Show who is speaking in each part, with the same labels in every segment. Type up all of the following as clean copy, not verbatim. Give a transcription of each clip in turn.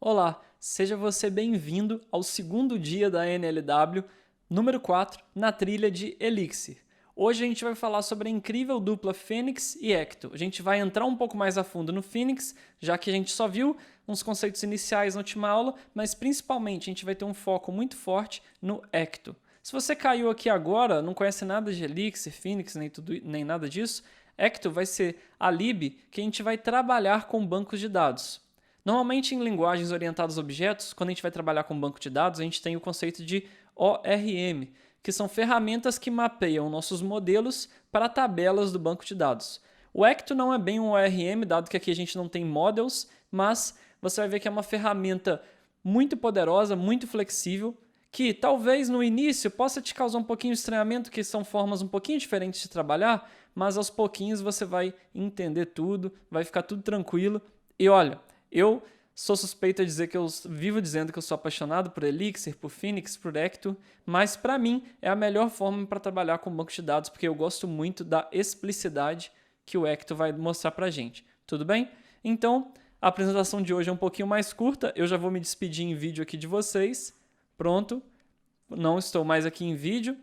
Speaker 1: Olá, seja você bem-vindo ao segundo dia da NLW, número 4, na trilha de Elixir. Hoje a gente vai falar sobre a incrível dupla Phoenix e Ecto. A gente vai entrar um pouco mais a fundo no Phoenix, já que a gente só viu uns conceitos iniciais na última aula, mas principalmente a gente vai ter um foco muito forte no Ecto. Se você caiu aqui agora, não conhece nada de Elixir, Phoenix, nem nada disso, Ecto vai ser a lib que a gente vai trabalhar com bancos de dados. Normalmente, em linguagens orientadas a objetos, quando a gente vai trabalhar com banco de dados, a gente tem o conceito de ORM, que são ferramentas que mapeiam nossos modelos para tabelas do banco de dados. O Ecto não é bem um ORM, dado que aqui a gente não tem models, mas você vai ver que é uma ferramenta muito poderosa, muito flexível, que talvez no início possa te causar um pouquinho de estranhamento, que são formas um pouquinho diferentes de trabalhar, mas aos pouquinhos você vai entender tudo, vai ficar tudo tranquilo. E olha, eu sou suspeito a dizer que eu vivo dizendo que eu sou apaixonado por Elixir, por Phoenix, por Ecto, mas para mim é a melhor forma para trabalhar com banco de dados, porque eu gosto muito da explicidade que o Ecto vai mostrar para a gente. Tudo bem? Então, a apresentação de hoje é um pouquinho mais curta, eu já vou me despedir em vídeo aqui de vocês. Pronto, não estou mais aqui em vídeo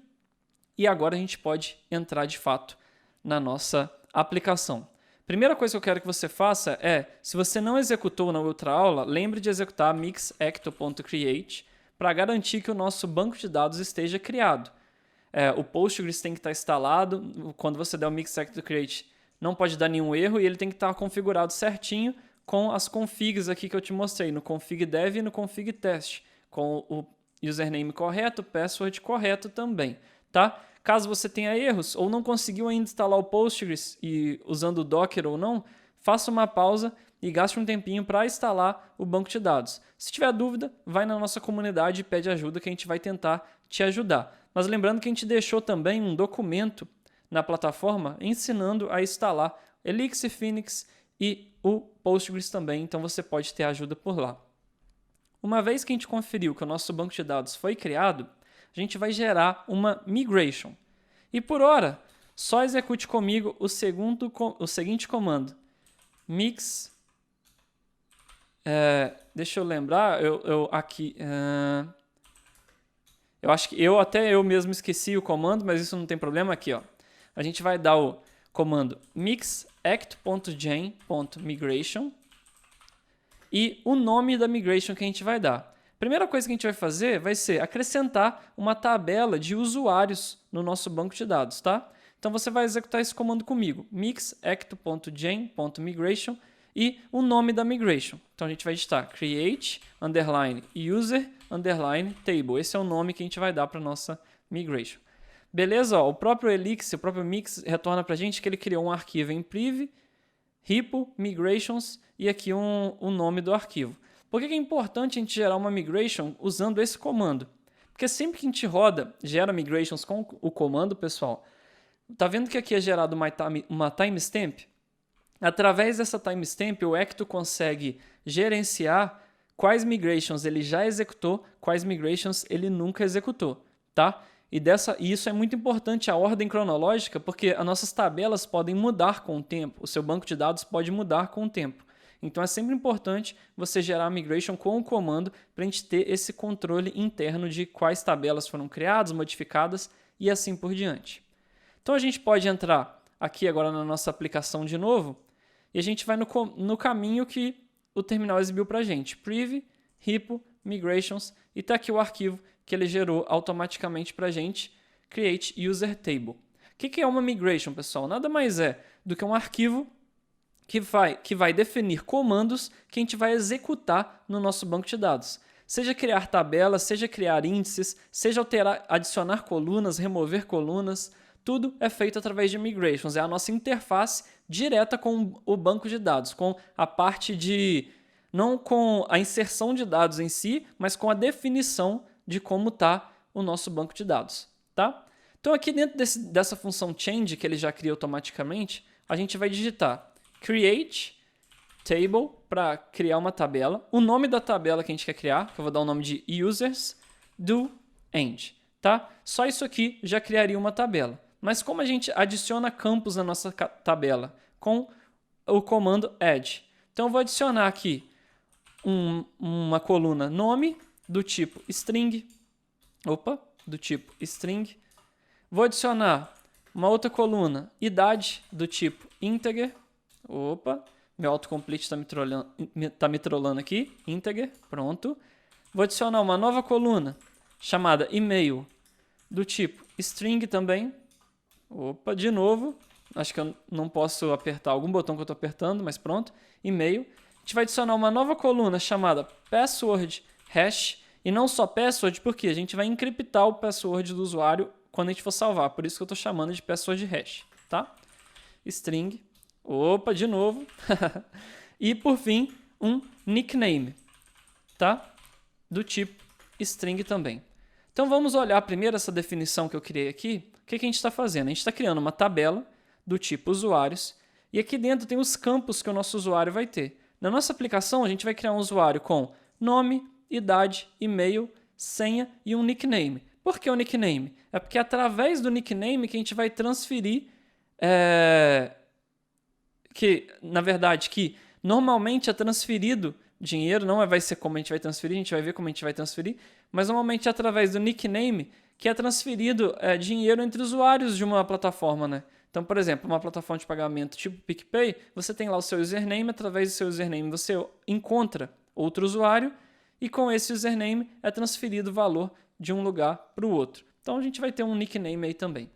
Speaker 1: e agora a gente pode entrar de fato na nossa aplicação. Primeira coisa que eu quero que você faça é, se você não executou na outra aula, lembre de executar mixecto.create para garantir que o nosso banco de dados esteja criado. O Postgres tem que estar instalado, quando você der o mixecto.create não pode dar nenhum erro e ele tem que estar configurado certinho com as configs aqui que eu te mostrei, no config dev e no config test, com o username correto, o password correto também, tá? Caso você tenha erros ou não conseguiu ainda instalar o Postgres e usando o Docker ou não, faça uma pausa e gaste um tempinho para instalar o banco de dados. Se tiver dúvida, vai na nossa comunidade e pede ajuda que a gente vai tentar te ajudar. Mas lembrando que a gente deixou também um documento na plataforma ensinando a instalar Elixir, Phoenix e o Postgres também, então você pode ter ajuda por lá. Uma vez que a gente conferiu que o nosso banco de dados foi criado, a gente vai gerar uma migration. E por hora, só execute comigo o seguinte comando. Mix. Deixa eu lembrar, aqui. Eu acho que até eu mesmo esqueci o comando, mas isso não tem problema aqui, ó. A gente vai dar o comando mixect.gen.migration e o nome da migration que a gente vai dar. Primeira coisa que a gente vai fazer vai ser acrescentar uma tabela de usuários no nosso banco de dados, tá? Então você vai executar esse comando comigo, mixect.gen.migration e o nome da migration. Então a gente vai digitar create _user _table. Esse é o nome que a gente vai dar para nossa migration. Beleza? Ó, o próprio Elixir, o próprio Mix retorna para a gente que ele criou um arquivo em priv, repo, migrations e aqui o nome do arquivo. Por que é importante a gente gerar uma migration usando esse comando? Porque sempre que a gente gera migrations com o comando, pessoal, tá vendo que aqui é gerado uma timestamp? Através dessa timestamp, o Ecto consegue gerenciar quais migrations ele já executou, quais migrations ele nunca executou, tá? E isso é muito importante, a ordem cronológica, porque as nossas tabelas podem mudar com o tempo, o seu banco de dados pode mudar com o tempo. Então é sempre importante você gerar a migration com o comando para a gente ter esse controle interno de quais tabelas foram criadas, modificadas e assim por diante. Então a gente pode entrar aqui agora na nossa aplicação de novo e a gente vai no caminho que o terminal exibiu para a gente. Priv, repo, migrations e está aqui o arquivo que ele gerou automaticamente para a gente, create user table. O que é uma migration, pessoal? Nada mais é do que um arquivo que vai definir comandos que a gente vai executar no nosso banco de dados. Seja criar tabelas, seja criar índices, seja adicionar colunas, remover colunas, tudo é feito através de migrations. É a nossa interface direta com o banco de dados, com a parte de... não com a inserção de dados em si, mas com a definição de como está o nosso banco de dados. Tá? Então aqui dentro dessa função change que ele já cria automaticamente, a gente vai digitar create table para criar uma tabela. O nome da tabela que a gente quer criar, que eu vou dar o nome de users do end. Tá? Só isso aqui já criaria uma tabela. Mas como a gente adiciona campos na nossa tabela? Com o comando add. Então eu vou adicionar aqui uma coluna nome do tipo string. Do tipo string. Vou adicionar uma outra coluna idade do tipo integer. Meu autocomplete está me trollando aqui. Integer, pronto. Vou adicionar uma nova coluna chamada e-mail do tipo string também. De novo. Acho que eu não posso apertar algum botão que eu estou apertando, mas pronto. E-mail. A gente vai adicionar uma nova coluna chamada password hash. E não só password, porque a gente vai encriptar o password do usuário quando a gente for salvar. Por isso que eu estou chamando de password hash. Tá? String. De novo. E por fim, um nickname. Tá? Do tipo string também. Então vamos olhar primeiro essa definição que eu criei aqui. O que a gente está fazendo? A gente está criando uma tabela do tipo usuários e aqui dentro tem os campos que o nosso usuário vai ter. Na nossa aplicação a gente vai criar um usuário com nome, idade, e-mail, senha e um nickname. Por que o nickname? É porque é através do nickname que a gente vai transferir que normalmente é transferido dinheiro, não vai ser como a gente vai transferir, a gente vai ver como a gente vai transferir, mas normalmente é através do nickname que é transferido dinheiro entre usuários de uma plataforma, né? Então, por exemplo, uma plataforma de pagamento tipo PicPay, você tem lá o seu username, através do seu username você encontra outro usuário e com esse username é transferido o valor de um lugar para o outro. Então, a gente vai ter um nickname aí também,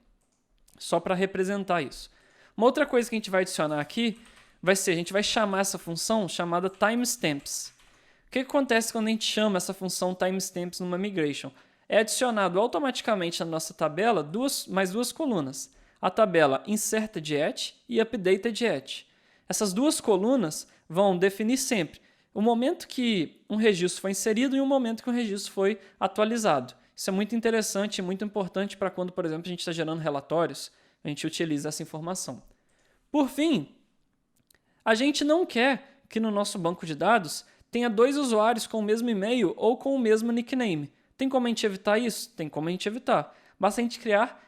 Speaker 1: só para representar isso. Uma outra coisa que a gente vai adicionar aqui a gente vai chamar essa função chamada timestamps. O que acontece quando a gente chama essa função timestamps numa migration? É adicionado automaticamente na nossa tabela mais duas colunas. A tabela inserted@ e updated@. Essas duas colunas vão definir sempre o momento que um registro foi inserido e o momento que um registro foi atualizado. Isso é muito interessante e muito importante para quando, por exemplo, a gente está gerando relatórios, a gente utiliza essa informação. Por fim, a gente não quer que no nosso banco de dados tenha dois usuários com o mesmo e-mail ou com o mesmo nickname. Tem como a gente evitar isso? Tem como a gente evitar. Basta a gente criar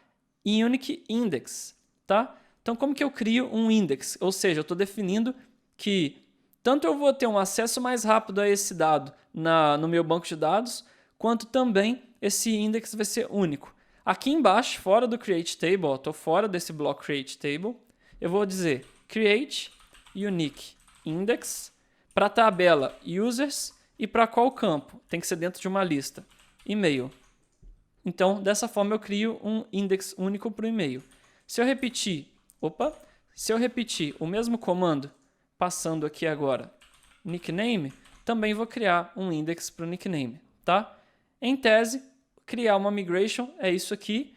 Speaker 1: unique index, tá? Então, como que eu crio um index? Ou seja, eu estou definindo que tanto eu vou ter um acesso mais rápido a esse dado no meu banco de dados, quanto também esse index vai ser único. Aqui embaixo, fora do create table, estou fora desse bloco create table, eu vou dizer create unique index para a tabela users e para qual campo? Tem que ser dentro de uma lista. E-mail. Então, dessa forma eu crio um index único para o e-mail. Se eu repetir o mesmo comando, passando aqui agora nickname, também vou criar um index para o nickname. Tá? Em tese, criar uma migration é isso aqui.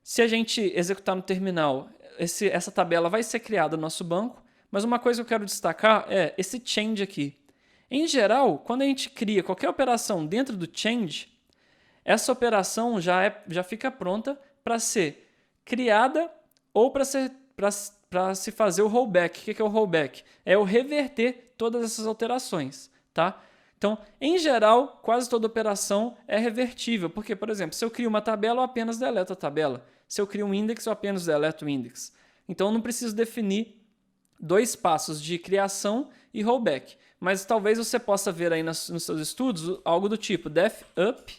Speaker 1: Se a gente executar no terminal, essa tabela vai ser criada no nosso banco, mas uma coisa que eu quero destacar é esse change aqui. Em geral, quando a gente cria qualquer operação dentro do change, essa operação já fica pronta para ser criada ou para se fazer o rollback. O que é o rollback? É o reverter todas essas alterações. Tá? Então, em geral, quase toda operação é revertível. Porque, por exemplo, se eu crio uma tabela, eu apenas deleto a tabela. Se eu crio um index, eu apenas deleto o index. Então, eu não preciso definir dois passos de criação e rollback. Mas talvez você possa ver aí nos seus estudos algo do tipo def up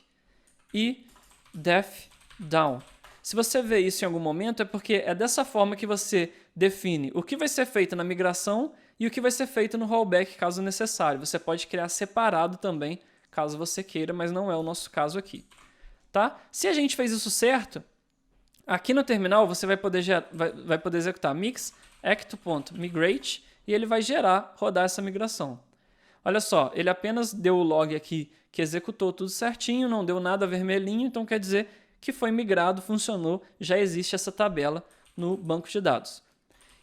Speaker 1: e def down. Se você vê isso em algum momento, é porque é dessa forma que você define o que vai ser feito na migração e o que vai ser feito no rollback, caso necessário. Você pode criar separado também, caso você queira, mas não é o nosso caso aqui. Tá? Se a gente fez isso certo, aqui no terminal você vai poder executar mix act.migrate e ele vai rodar essa migração. Olha só, ele apenas deu o log aqui que executou tudo certinho, não deu nada vermelhinho, então quer dizer que foi migrado, funcionou, já existe essa tabela no banco de dados.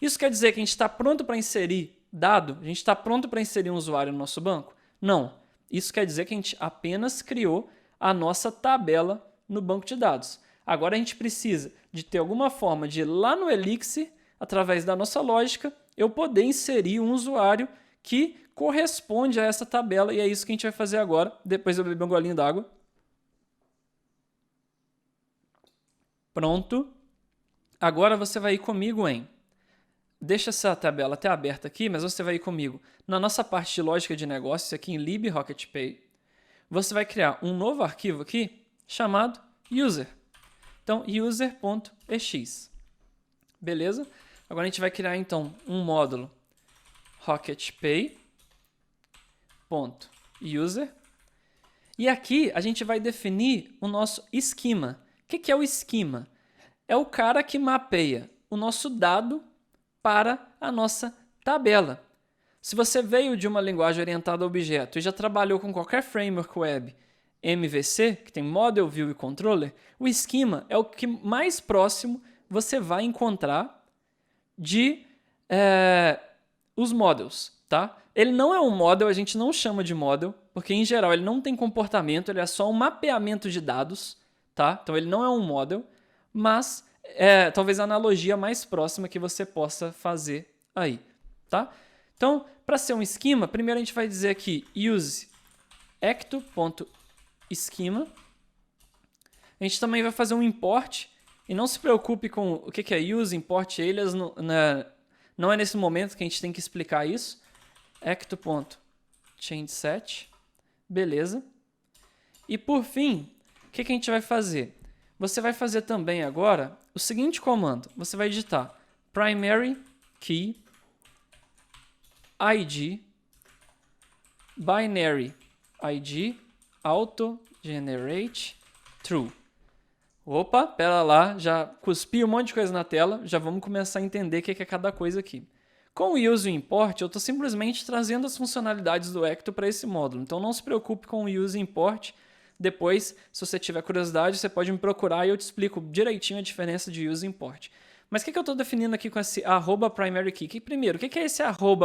Speaker 1: Isso quer dizer que a gente está pronto para inserir dado? A gente está pronto para inserir um usuário no nosso banco? Não. Isso quer dizer que a gente apenas criou a nossa tabela no banco de dados. Agora a gente precisa de ter alguma forma de ir lá no Elixir, através da nossa lógica, eu poder inserir um usuário que corresponde a essa tabela, e é isso que a gente vai fazer agora. Depois eu beber um golinho d'água. Pronto. Agora você vai ir comigo em deixa essa tabela até aberta aqui, mas você vai ir comigo na nossa parte de lógica de negócios, aqui em libRocketPay. Você vai criar um novo arquivo aqui chamado user. Então, user.ex. Beleza? Agora a gente vai criar então um módulo rocketpay.user. E aqui a gente vai definir o nosso esquema. O que é o esquema? É o cara que mapeia o nosso dado para a nossa tabela. Se você veio de uma linguagem orientada a objeto e já trabalhou com qualquer framework web MVC, que tem Model, View e Controller, o esquema é o que mais próximo você vai encontrar de os models, tá? Ele não é um model, a gente não chama de model, porque em geral ele não tem comportamento, ele é só um mapeamento de dados, tá? Então ele não é um model, mas talvez a analogia mais próxima que você possa fazer aí, tá? Então, para ser um esquema, primeiro a gente vai dizer aqui use ecto.schema. A gente também vai fazer um import, e não se preocupe com o que é use, import, alias, não é nesse momento que a gente tem que explicar isso. Ecto.changeSet, beleza. E por fim, o que a gente vai fazer? Você vai fazer também agora o seguinte comando. Você vai digitar primary key id binary id auto generate true. Opa, pera lá, já cuspi um monte de coisa na tela, já vamos começar a entender o que é cada coisa aqui. Com o use e o import, eu estou simplesmente trazendo as funcionalidades do Ecto para esse módulo, então não se preocupe com o use e import. Depois, se você tiver curiosidade, você pode me procurar e eu te explico direitinho a diferença de use e import. Mas o que eu estou definindo aqui com esse @primaryKey? Primeiro, o que é esse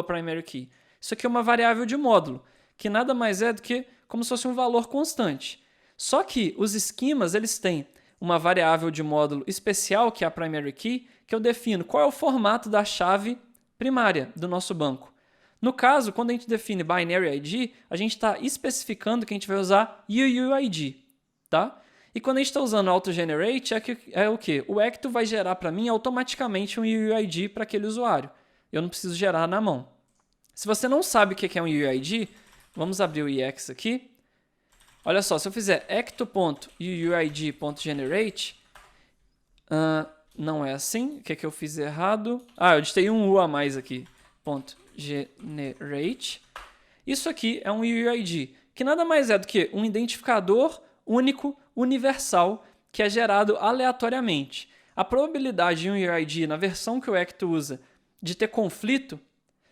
Speaker 1: @primaryKey? Isso aqui é uma variável de módulo, que nada mais é do que como se fosse um valor constante. Só que os esquemas, eles têm uma variável de módulo especial, que é a primaryKey, que eu defino qual é o formato da chave primária do nosso banco. No caso, quando a gente define binary ID, a gente está especificando que a gente vai usar UUID, tá? E quando a gente está usando AutoGenerate, é o quê? O Ecto vai gerar para mim automaticamente um UUID para aquele usuário. Eu não preciso gerar na mão. Se você não sabe o que é um UUID, vamos abrir o EX aqui. Olha só, se eu fizer ecto.uuid.generate, não é assim. O que eu fiz errado? Eu digitei um U a mais aqui. .generate. Isso aqui é um UUID, que nada mais é do que um identificador único, universal, que é gerado aleatoriamente. A probabilidade de um UUID na versão que o Ecto usa de ter conflito,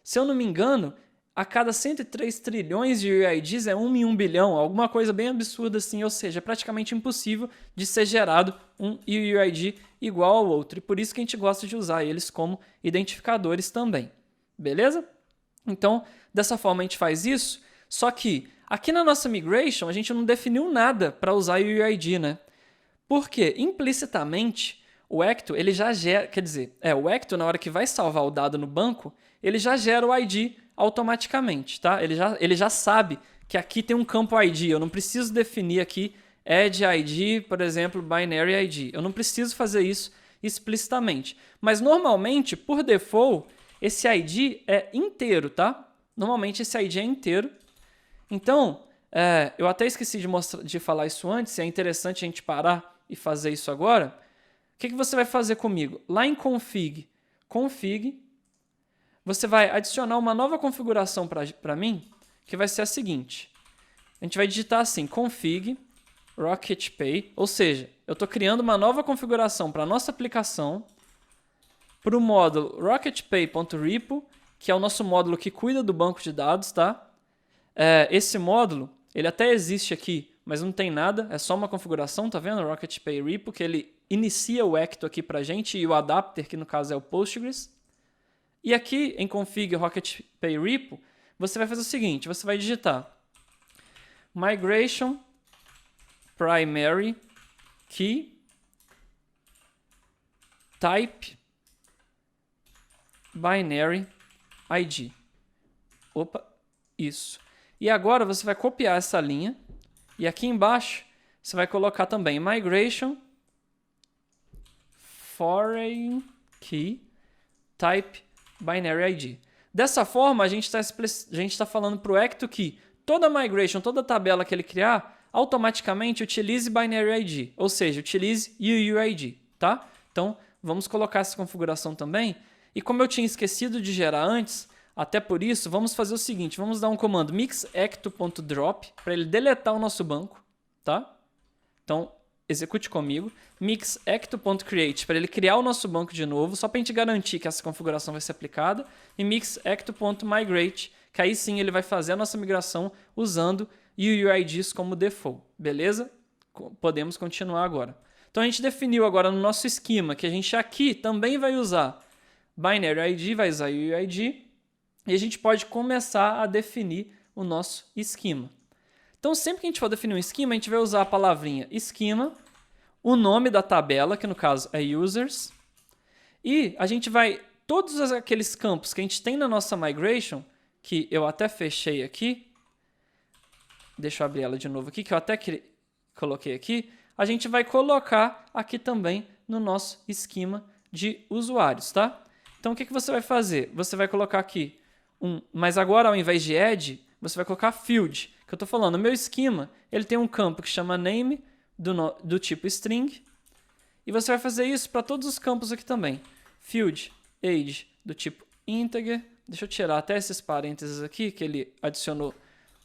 Speaker 1: se eu não me engano, a cada 103 trilhões de UUIDs é 1 em 1 bilhão, alguma coisa bem absurda assim, ou seja, é praticamente impossível de ser gerado um UUID igual ao outro. E por isso que a gente gosta de usar eles como identificadores também. Beleza? Então, dessa forma a gente faz isso, só que aqui na nossa migration a gente não definiu nada para usar UUID, né? Porque implicitamente o Ecto ele já gera, o Ecto na hora que vai salvar o dado no banco, ele já gera o ID automaticamente, tá? Ele já sabe que aqui tem um campo ID, eu não preciso definir aqui add ID, por exemplo, binary ID. Eu não preciso fazer isso explicitamente. Mas normalmente, por default, esse ID é inteiro, tá? Normalmente esse ID é inteiro. Então, eu até esqueci de falar isso antes, é interessante a gente parar e fazer isso agora. O que você vai fazer comigo? Lá em config, você vai adicionar uma nova configuração para mim, que vai ser a seguinte. A gente vai digitar assim, config rocketpay, ou seja, eu estou criando uma nova configuração para a nossa aplicação, para o módulo rocketpay.repo, que é o nosso módulo que cuida do banco de dados, tá? Esse módulo, ele até existe aqui, mas não tem nada, é só uma configuração, tá vendo? Rocketpay repo, que ele inicia o Ecto aqui para a gente, e o adapter, que no caso é o Postgres. E aqui em config rocketpay repo, você vai fazer o seguinte, você vai digitar migration primary key type binary ID. Opa, isso. E agora você vai copiar essa linha e aqui embaixo você vai colocar também migration foreign key type binary ID. Dessa forma, a gente está falando para o Ecto que toda migration, toda tabela que ele criar, automaticamente utilize binary ID, ou seja, utilize UUID, tá? Então, vamos colocar essa configuração também. E como eu tinha esquecido de gerar antes, até por isso, vamos fazer o seguinte, vamos dar um comando mixecto.drop para ele deletar o nosso banco, tá? Então, execute comigo, mixecto.create para ele criar o nosso banco de novo, só para a gente garantir que essa configuração vai ser aplicada, e mixecto.migrate, que aí sim ele vai fazer a nossa migração usando UUIDs como default, beleza? Podemos continuar agora. Então a gente definiu agora no nosso esquema que a gente aqui também vai usar binary ID, vai usar UUID, e a gente pode começar a definir o nosso esquema. Então sempre que a gente for definir um esquema, a gente vai usar a palavrinha esquema, o nome da tabela, que no caso é users, e a gente vai, todos aqueles campos que a gente tem na nossa migration, que eu até fechei aqui, deixa eu abrir ela de novo aqui, que eu até coloquei aqui, a gente vai colocar aqui também no nosso esquema de usuários, tá? Então o que você vai fazer? Você vai colocar aqui mas agora ao invés de add, você vai colocar field, que eu estou falando, o meu esquema, ele tem um campo que chama name, do tipo string, e você vai fazer isso para todos os campos aqui também. Field, age, do tipo integer, deixa eu tirar até esses parênteses aqui, que ele adicionou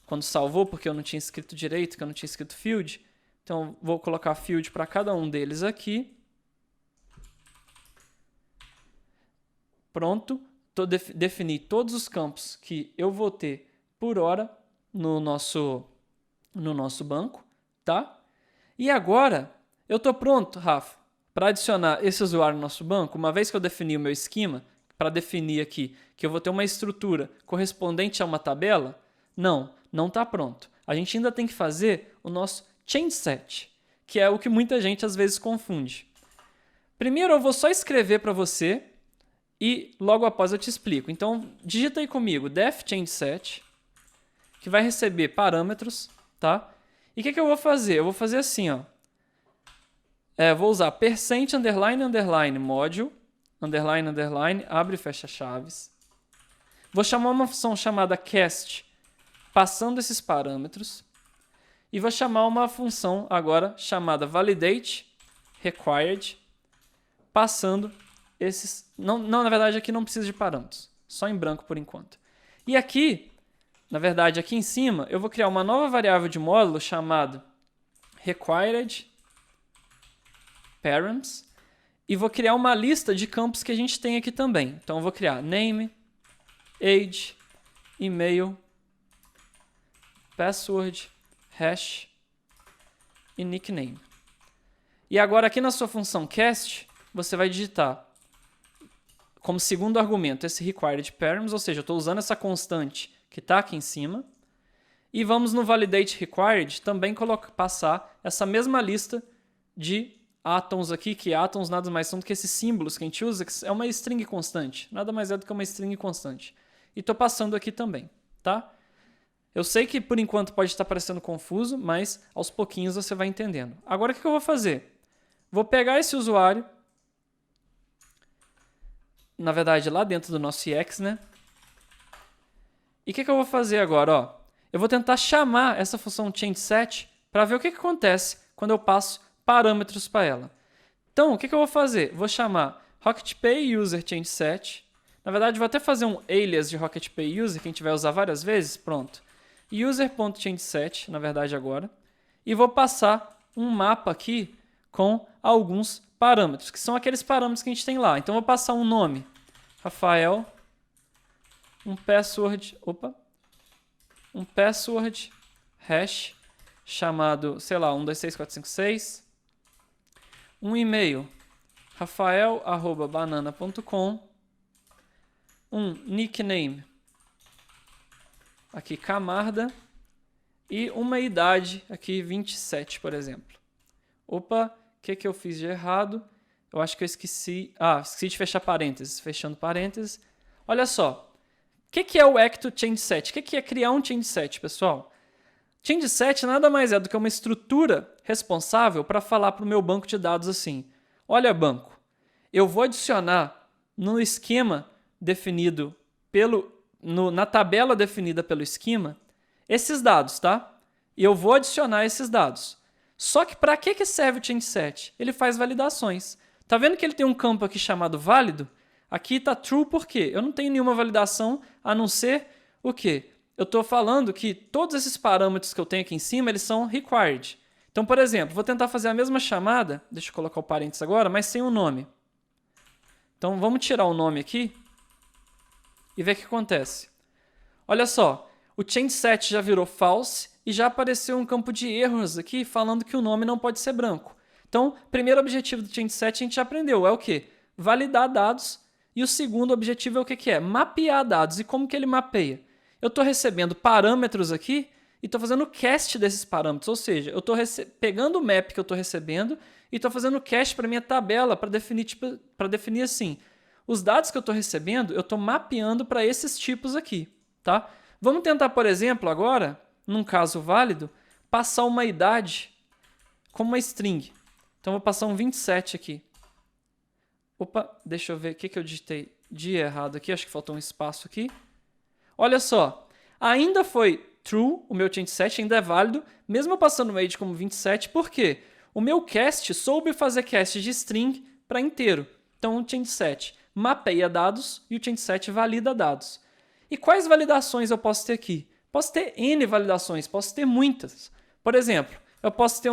Speaker 1: quando salvou, porque eu não tinha escrito direito, que eu não tinha escrito field. Então, vou colocar field para cada um deles aqui. Pronto. Defini todos os campos que eu vou ter por hora no nosso banco, tá? E agora, eu estou pronto, Rafa, para adicionar esse usuário no nosso banco. Uma vez que eu defini o meu esquema, para definir aqui que eu vou ter uma estrutura correspondente a uma tabela, não está pronto. A gente ainda tem que fazer o nosso change set, que é o que muita gente às vezes confunde. Primeiro eu vou só escrever para você e logo após eu te explico. Então digita aí comigo def change set, que vai receber parâmetros, tá? E o que eu vou fazer? Eu vou fazer assim, ó. Vou usar percent underline underline module underline underline abre e fecha chaves. Vou chamar uma função chamada cast passando esses parâmetros. E vou chamar uma função agora chamada validate required, passando esses... Não, na verdade aqui não precisa de parâmetros, só em branco por enquanto. E aqui, na verdade aqui em cima, eu vou criar uma nova variável de módulo chamada required params e vou criar uma lista de campos que a gente tem aqui também. Então eu vou criar name, age, e-mail, password, hash e nickname. E agora aqui na sua função cast, você vai digitar como segundo argumento esse required params, ou seja, eu estou usando essa constante que está aqui em cima. E vamos no validate required também passar essa mesma lista de atoms aqui, que atoms nada mais são do que esses símbolos que a gente usa, que é uma string constante. Nada mais é do que uma string constante. E estou passando aqui também, tá? Eu sei que por enquanto pode estar parecendo confuso, mas aos pouquinhos você vai entendendo. Agora o que eu vou fazer? Vou pegar esse usuário, na verdade lá dentro do nosso EX, né? E o que eu vou fazer agora? Ó, eu vou tentar chamar essa função changeSet para ver o que acontece quando eu passo parâmetros para ela. Então, o que eu vou fazer? Vou chamar RocketPayUserChangeSet. Na verdade, vou até fazer um alias de RocketPayUser, que a gente vai usar várias vezes. Pronto. User.changeSet, na verdade agora. E vou passar um mapa aqui com alguns parâmetros, que são aqueles parâmetros que a gente tem lá. Então, eu vou passar um nome, Rafael, um password hash chamado, sei lá, 126456, um e-mail, rafael@banana.com, um nickname, aqui Camarda, e uma idade, aqui 27, por exemplo. Opa, o que eu fiz de errado? Eu acho que eu esqueci. Esqueci de fechar parênteses. Fechando parênteses. Olha só. O que é o Ecto ChangeSet? O que é criar um ChangeSet, pessoal? ChangeSet nada mais é do que uma estrutura responsável para falar para o meu banco de dados assim: olha, banco, eu vou adicionar no esquema definido na tabela definida pelo esquema esses dados, tá? E eu vou adicionar esses dados. Só que para que serve o change_set? Ele faz validações. Tá vendo que ele tem um campo aqui chamado válido? Aqui está true por quê? Eu não tenho nenhuma validação a não ser o quê? Eu estou falando que todos esses parâmetros que eu tenho aqui em cima, eles são required. Então, por exemplo, vou tentar fazer a mesma chamada, deixa eu colocar o parênteses agora, mas sem o nome. Então, vamos tirar o nome aqui e ver o que acontece. Olha só, o change_set já virou false e já apareceu um campo de erros aqui falando que o nome não pode ser branco. Então, o primeiro objetivo do change_set a gente já aprendeu, é o quê? Validar dados. E o segundo objetivo é o que é? Mapear dados. E como que ele mapeia? Eu estou recebendo parâmetros aqui e estou fazendo o cast desses parâmetros. Ou seja, eu estou pegando o map que eu estou recebendo e estou fazendo o cast para minha tabela para definir assim. Os dados que eu estou recebendo, eu estou mapeando para esses tipos aqui. Tá? Vamos tentar, por exemplo, agora, num caso válido, passar uma idade como uma string. Então, vou passar um 27 aqui. Opa, deixa eu ver o que eu digitei de errado aqui. Acho que faltou um espaço aqui. Olha só, ainda foi true, o meu change_set ainda é válido, mesmo eu passando o age como 27, por quê? O meu cast soube fazer cast de string para inteiro. Então, o change_set mapeia dados e o change_set valida dados. E quais validações eu posso ter aqui? Posso ter N validações, posso ter muitas. Por exemplo, eu posso ter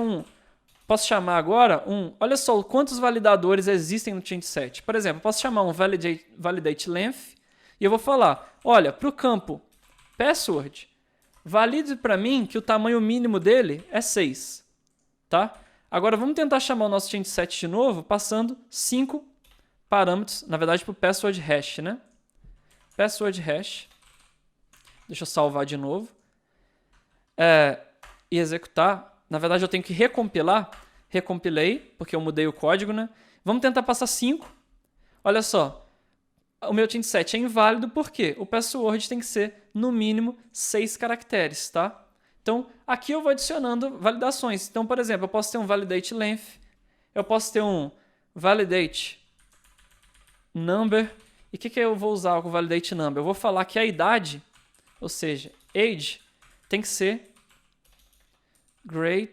Speaker 1: posso chamar agora olha só quantos validadores existem no change_set. Por exemplo, eu posso chamar um validate length e eu vou falar, olha, para o campo password, valide para mim que o tamanho mínimo dele é 6. Tá? Agora vamos tentar chamar o nosso change_set de novo, passando 5 parâmetros, na verdade para o password hash, né? Password hash. Deixa eu salvar de novo. E executar. Na verdade, eu tenho que recompilar. Recompilei, porque eu mudei o código, né? Vamos tentar passar 5. Olha só. O meu change_set é inválido porque o password tem que ser, no mínimo, 6 caracteres, tá? Então, aqui eu vou adicionando validações. Então, por exemplo, eu posso ter um validate length. Eu posso ter um validate number. E o que eu vou usar com o validate number? Eu vou falar que a idade, ou seja, age, tem que ser greater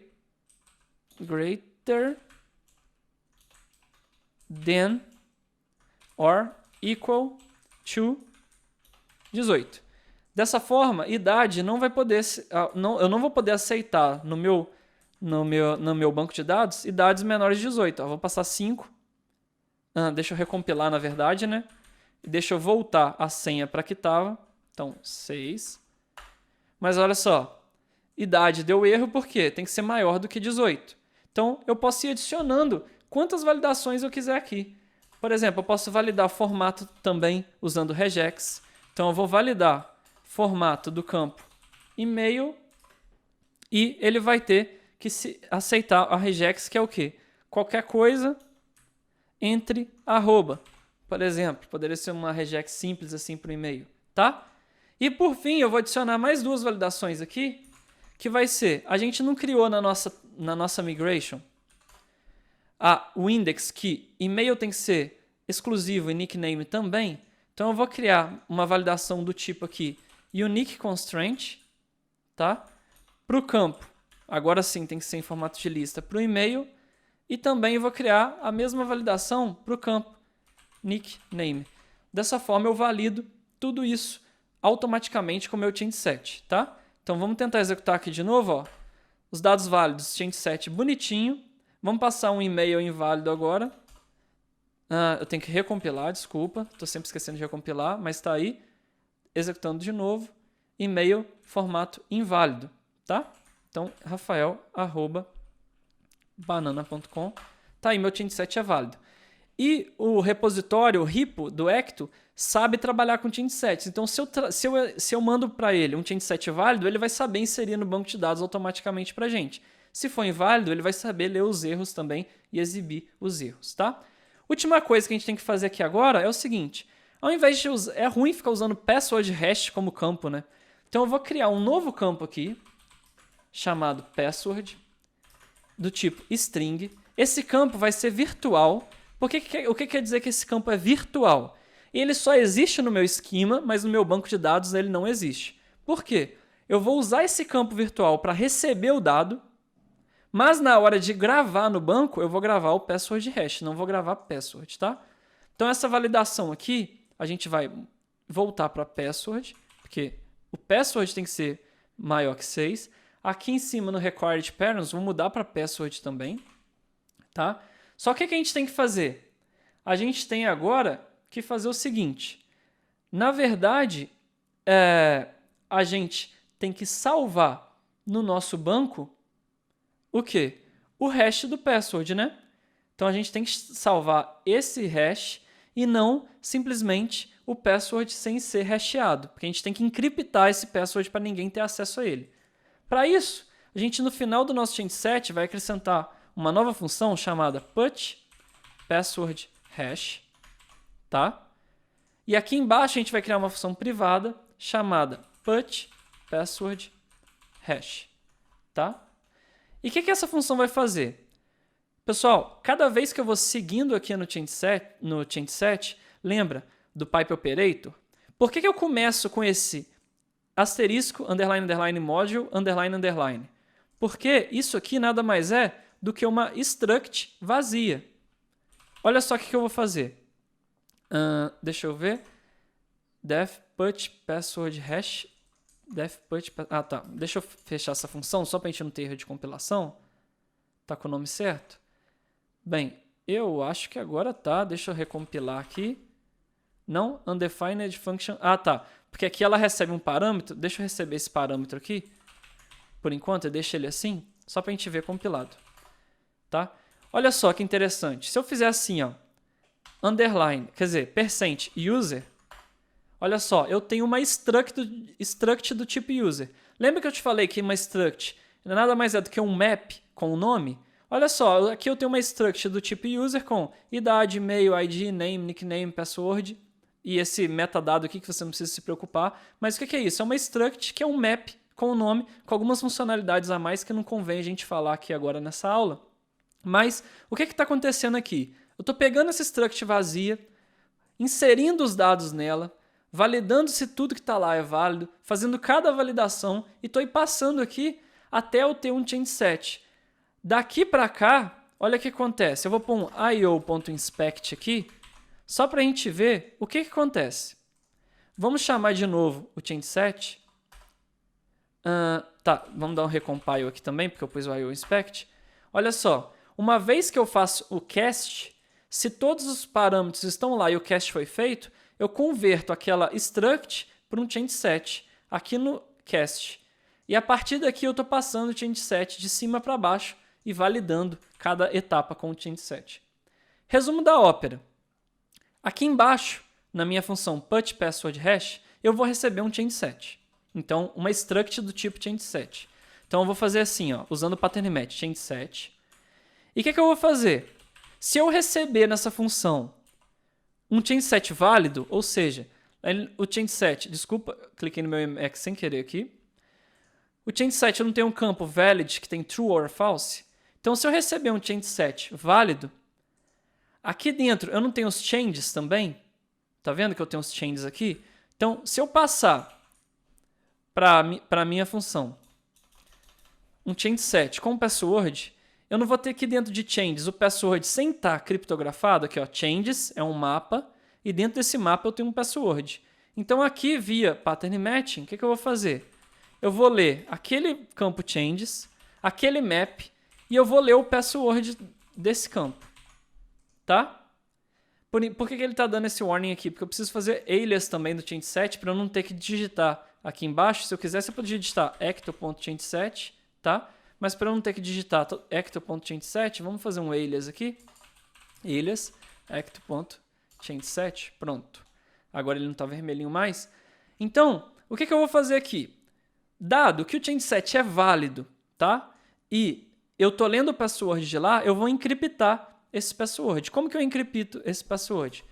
Speaker 1: than or equal to 18. Dessa forma, idade não vai poder, eu não vou poder aceitar no meu banco de dados idades menores de 18. Eu vou passar 5. Deixa eu recompilar, na verdade, né? Deixa eu voltar a senha para que estava. Então, 6. Mas olha só. Idade deu erro porque tem que ser maior do que 18. Então, eu posso ir adicionando quantas validações eu quiser aqui. Por exemplo, eu posso validar formato também usando regex. Então, eu vou validar formato do campo e-mail e ele vai ter que aceitar a regex, que é o quê? Qualquer coisa entre arroba. Por exemplo, poderia ser uma regex simples assim para o e-mail, tá? E por fim, eu vou adicionar mais 2 validações aqui, que vai ser, a gente não criou na nossa migration o index que e-mail tem que ser exclusivo e nickname também. Então eu vou criar uma validação do tipo aqui unique constraint, tá? Para o campo, agora sim tem que ser em formato de lista para o e-mail. E também eu vou criar a mesma validação para o campo nickname. Dessa forma eu valido tudo isso automaticamente com o meu change_set, tá? Então vamos tentar executar aqui de novo, ó. Os dados válidos, change_set bonitinho. Vamos passar um e-mail inválido agora. Eu tenho que recompilar, desculpa. Estou sempre esquecendo de recompilar, mas está aí. Executando de novo. E-mail formato inválido, tá? Então, rafael@banana.com. Tá aí, meu change_set é válido. E o repositório, o repo do Ecto, sabe trabalhar com change_sets. Então, se eu mando para ele um change_set válido, ele vai saber inserir no banco de dados automaticamente para a gente. Se for inválido, ele vai saber ler os erros também e exibir os erros, tá? Última coisa que a gente tem que fazer aqui agora é o seguinte. Ao invés de usar... É ruim ficar usando password hash como campo, né? Então, eu vou criar um novo campo aqui, chamado password, do tipo string. Esse campo vai ser virtual. O que quer dizer que esse campo é virtual? Ele só existe no meu esquema, mas no meu banco de dados ele não existe. Por quê? Eu vou usar esse campo virtual para receber o dado, mas na hora de gravar no banco, eu vou gravar o password hash, não vou gravar password, tá? Então essa validação aqui, a gente vai voltar para password, porque o password tem que ser maior que 6. Aqui em cima no required parents, vou mudar para password também, tá? Só que o que a gente tem que fazer? A gente tem agora que fazer o seguinte. Na verdade, a gente tem que salvar no nosso banco o quê? O hash do password, né? Então a gente tem que salvar esse hash e não simplesmente o password sem ser hasheado, porque a gente tem que encriptar esse password para ninguém ter acesso a ele. Para isso, a gente no final do nosso change set vai acrescentar uma nova função chamada put password hash, tá? E aqui embaixo a gente vai criar uma função privada chamada put password hash, tá? E o que essa função vai fazer? Pessoal, cada vez que eu vou seguindo aqui no change set, lembra do pipe operator? Por que eu começo com esse asterisco, underline, underline, module, underline, underline? Porque isso aqui nada mais é do que uma struct vazia. Olha só o que eu vou fazer. Deixa eu ver. Def put password hash. Def put... Ah, tá. Deixa eu fechar essa função só para a gente não ter erro de compilação. Tá com o nome certo? Bem, eu acho que agora tá. Deixa eu recompilar aqui. Não, undefined function. Ah, tá. Porque aqui ela recebe um parâmetro. Deixa eu receber esse parâmetro aqui. Por enquanto, eu deixo ele assim, só para a gente ver compilado. Tá? Olha só que interessante. Se eu fizer assim, ó, underline, quer dizer, percent user, olha só, eu tenho uma struct do tipo user. Lembra que eu te falei que uma struct nada mais é do que um map com o nome? Olha só, aqui eu tenho uma struct do tipo user com idade, e-mail, ID, name, nickname, password e esse metadado aqui que você não precisa se preocupar. Mas o que é isso? É uma struct que é um map com o nome, com algumas funcionalidades a mais que não convém a gente falar aqui agora nessa aula. Mas o que está acontecendo aqui? Eu estou pegando essa struct vazia, inserindo os dados nela, validando se tudo que está lá é válido, fazendo cada validação e estou passando aqui até eu ter um change set. Daqui para cá, olha o que acontece. Eu vou pôr um io.inspect aqui, só para a gente ver o que acontece. Vamos chamar de novo o change set. Tá, vamos dar um recompile aqui também, porque eu pus o io.inspect. Olha só, uma vez que eu faço o cast, se todos os parâmetros estão lá e o cast foi feito, eu converto aquela struct para um change set aqui no cast. E a partir daqui eu estou passando o change set de cima para baixo e validando cada etapa com o change set. Resumo da ópera. Aqui embaixo, na minha função put password hash, eu vou receber um change set. Então, uma struct do tipo change set. Então, eu vou fazer assim, ó, usando o pattern match, change set. E o que eu vou fazer? Se eu receber nessa função um change set válido, ou seja, o change set, desculpa, cliquei no meu Emacs sem querer aqui. O change set não tem um campo valid que tem true or false. Então, se eu receber um change set válido, aqui dentro eu não tenho os changes também. Tá vendo que eu tenho os changes aqui? Então, se eu passar para a minha função um change set com password, eu não vou ter aqui dentro de changes o password sem estar criptografado. Aqui, ó, changes é um mapa e dentro desse mapa eu tenho um password. Então, aqui via pattern matching, o que eu vou fazer? Eu vou ler aquele campo changes, aquele map, e eu vou ler o password desse campo. Tá? Por que ele está dando esse warning aqui? Porque eu preciso fazer alias também do change set para eu não ter que digitar aqui embaixo. Se eu quisesse, eu podia digitar ecto.changeset, tá? Mas para eu não ter que digitar ecto.changeset, vamos fazer um alias aqui. Alias ecto.changeset, pronto. Agora ele não está vermelhinho mais. Então, o que eu vou fazer aqui? Dado que o change set é válido, tá? E eu estou lendo o password de lá, eu vou encriptar esse password. Como que eu encripto esse password?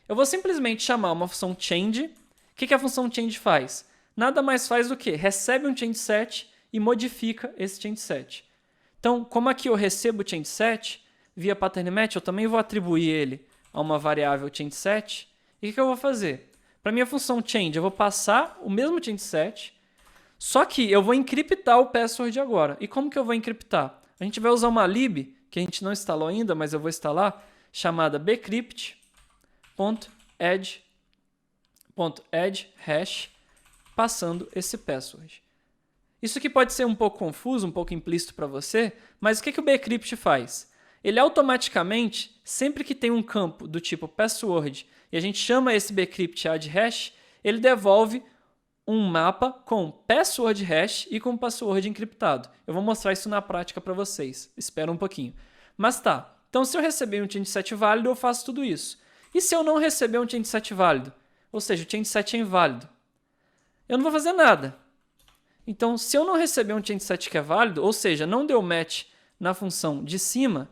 Speaker 1: Eu vou simplesmente chamar uma função change. O que a função change faz? Nada mais faz do que recebe um change set e modifica esse change set. Então, como aqui eu recebo o change set, via pattern match, eu também vou atribuir ele a uma variável change set E o que eu vou fazer? Para minha função change, eu vou passar o mesmo change set, só que eu vou encriptar o password agora. E como que eu vou encriptar? A gente vai usar uma lib, que a gente não instalou ainda, mas eu vou instalar, chamada bcrypt.add hash, passando esse password. Isso aqui pode ser um pouco confuso, um pouco implícito para você, mas o que o bcrypt faz? Ele automaticamente, sempre que tem um campo do tipo password e a gente chama esse bcrypt add hash, ele devolve um mapa com password hash e com password encriptado. Eu vou mostrar isso na prática para vocês. Espera um pouquinho. Mas tá. Então, se eu receber um change set válido, eu faço tudo isso. E se eu não receber um change set válido? Ou seja, o change set é inválido. Eu não vou fazer nada. Então, se eu não receber um change set que é válido, ou seja, não deu match na função de cima,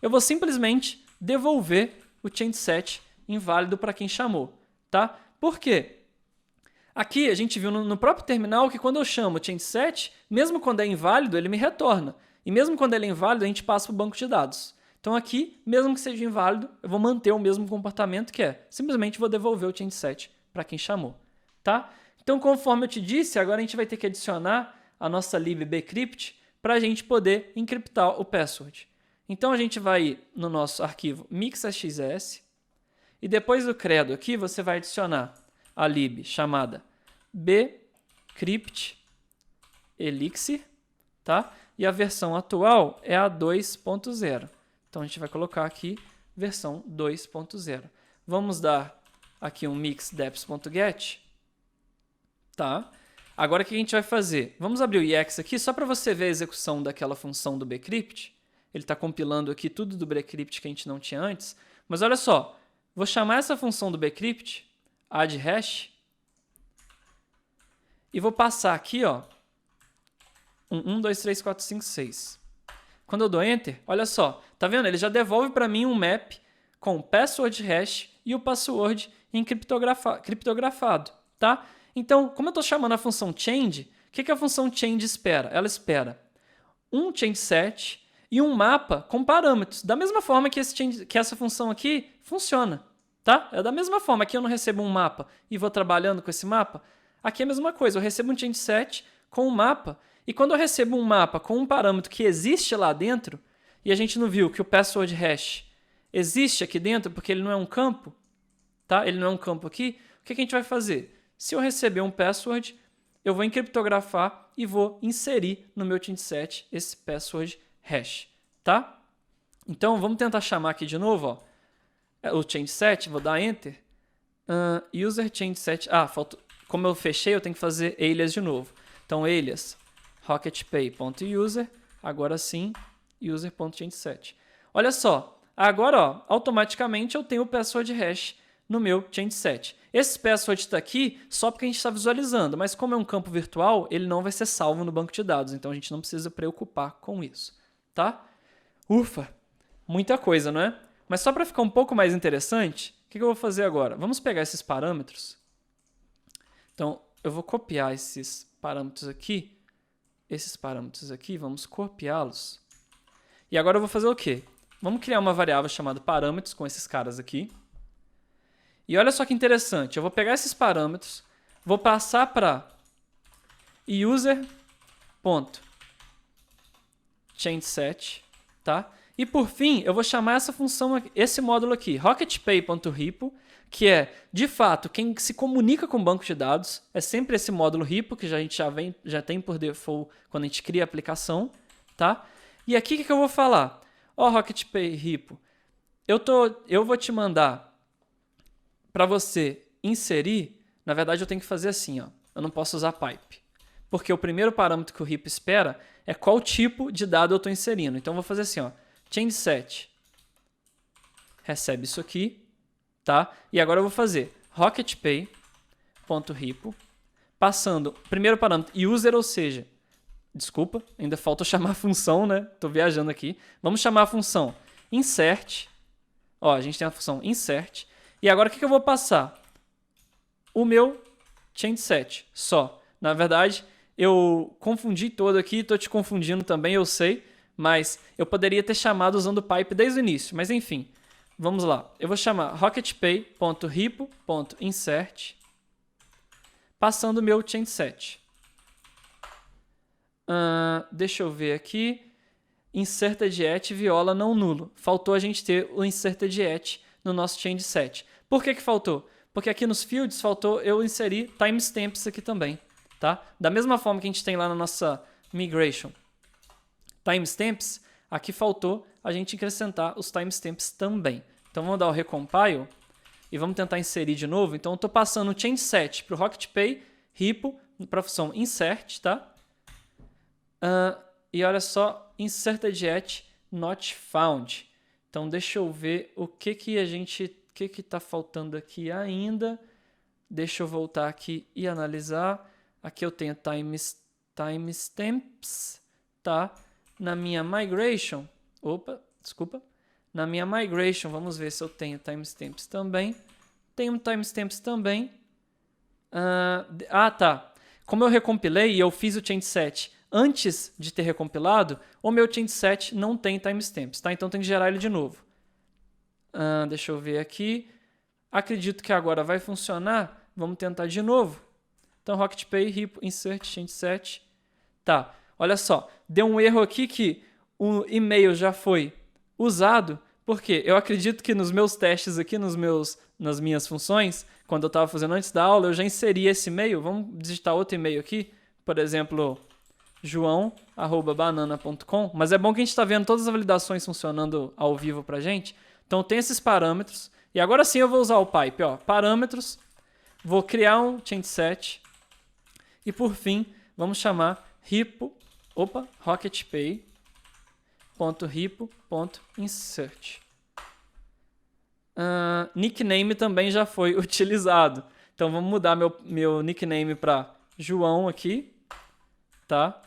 Speaker 1: eu vou simplesmente devolver o change set inválido para quem chamou. Tá? Por quê? Aqui a gente viu no próprio terminal que quando eu chamo o change set, mesmo quando é inválido, ele me retorna. E mesmo quando ele é inválido, a gente passa para o banco de dados. Então aqui, mesmo que seja inválido, eu vou manter o mesmo comportamento que é. Simplesmente vou devolver o change set para quem chamou. Tá? Então, conforme eu te disse, agora a gente vai ter que adicionar a nossa lib bcrypt para a gente poder encriptar o password. Então a gente vai ir no nosso arquivo mix.xs e depois do credo aqui você vai adicionar a lib chamada bcrypt elixir, tá? E a versão atual é a 2.0. Então a gente vai colocar aqui versão 2.0. Vamos dar aqui um mix.deps.get, tá? Agora o que a gente vai fazer? Vamos abrir o EX aqui só para você ver a execução daquela função do bcrypt. Ele está compilando aqui tudo do bcrypt que a gente não tinha antes. Mas olha só, vou chamar essa função do bcrypt, add hash, e vou passar aqui, ó, 1, 2, 3, 4, 5, 6. Quando eu dou Enter, olha só, tá vendo? Ele já devolve para mim um map com o password hash e o password criptografado, tá? Então, como eu estou chamando a função change, o que a função change espera? Ela espera um change set e um mapa com parâmetros, da mesma forma que essa função aqui funciona. Tá? É da mesma forma, aqui eu não recebo um mapa e vou trabalhando com esse mapa. Aqui é a mesma coisa, eu recebo um change set com um mapa, e quando eu recebo um mapa com um parâmetro que existe lá dentro, e a gente não viu que o password hash existe aqui dentro porque ele não é um campo, tá? Ele não é um campo aqui, o que a gente vai fazer? Se eu receber um password, eu vou encriptografar e vou inserir no meu change set esse password hash, tá? Então, vamos tentar chamar aqui de novo, ó. O change set, vou dar Enter. User change set. Faltou. Como eu fechei, eu tenho que fazer alias de novo. Então, alias rocketpay.user. Agora sim, user.changeset. Olha só. Agora, ó, automaticamente eu tenho o password hash no meu change set. Esse password está aqui só porque a gente está visualizando, mas como é um campo virtual, ele não vai ser salvo no banco de dados. Então, a gente não precisa preocupar com isso. Tá? Ufa! Muita coisa, não é? Mas só para ficar um pouco mais interessante, o que eu vou fazer agora? Vamos pegar esses parâmetros. Então, eu vou copiar esses parâmetros aqui. Vamos copiá-los. E agora eu vou fazer o quê? Vamos criar uma variável chamada parâmetros com esses caras aqui. E olha só que interessante. Eu vou pegar esses parâmetros, vou passar para user.changeset, tá? E por fim, eu vou chamar essa função, esse módulo aqui, rocketpay.repo, que é, de fato, quem se comunica com o banco de dados. É sempre esse módulo repo, que a gente já tem por default quando a gente cria a aplicação, tá? E aqui o que eu vou falar? Ó, rocketpay repo, eu vou te mandar para você inserir. Na verdade, eu tenho que fazer assim, ó. Eu não posso usar pipe, porque o primeiro parâmetro que o repo espera é qual tipo de dado eu estou inserindo. Então, eu vou fazer assim, ó. Change set recebe isso aqui, tá? E agora eu vou fazer rocketpay.repo, passando o primeiro parâmetro user, ou seja, desculpa, ainda falta eu chamar a função, né? Tô viajando aqui. Vamos chamar a função insert. Ó, a gente tem a função insert. E agora o que eu vou passar? O meu change set só. Na verdade, eu confundi todo aqui, estou te confundindo também, eu sei, mas eu poderia ter chamado usando o pipe desde o início. Mas enfim, vamos lá. Eu vou chamar rocketpay.repo.insert, passando o meu change7. Deixa eu ver aqui. Inserted@ viola não nulo. Faltou a gente ter o inserted@ no nosso change7. Por que faltou? Porque aqui nos fields faltou eu inserir timestamps aqui também, tá? Da mesma forma que a gente tem lá na nossa migration timestamps, aqui faltou a gente acrescentar os timestamps também. Então vamos dar o recompile e vamos tentar inserir de novo. Então eu estou passando o change7 para o rocketpay repo para a função insert, tá? E olha só, inserted@ not found. Então deixa eu ver o que está faltando aqui ainda. Deixa eu voltar aqui e analisar. Aqui eu tenho timestamps, tá? Na minha migration, na minha migration, vamos ver se eu tenho timestamps também. Tenho timestamps também. Tá. Como eu recompilei e eu fiz o change7 antes de ter recompilado, o meu change7 não tem timestamps, tá? Então tem que gerar ele de novo. Deixa eu ver aqui. Acredito que agora vai funcionar. Vamos tentar de novo. Então, rocketpay, repo, insert, change7. Tá, olha só. Deu um erro aqui que o e-mail já foi usado. Por quê? Eu acredito que nos meus testes aqui, nas minhas funções, quando eu estava fazendo antes da aula, eu já inseri esse e-mail. Vamos digitar outro e-mail aqui. Por exemplo, joão@banana.com. Mas é bom que a gente está vendo todas as validações funcionando ao vivo para a gente. Então, tem esses parâmetros. E agora sim eu vou usar o pipe. Parâmetros. Vou criar um change7. E por fim, vamos chamar rocketpay.repo.insert. Nickname também já foi utilizado. Então vamos mudar meu nickname para João aqui. Tá?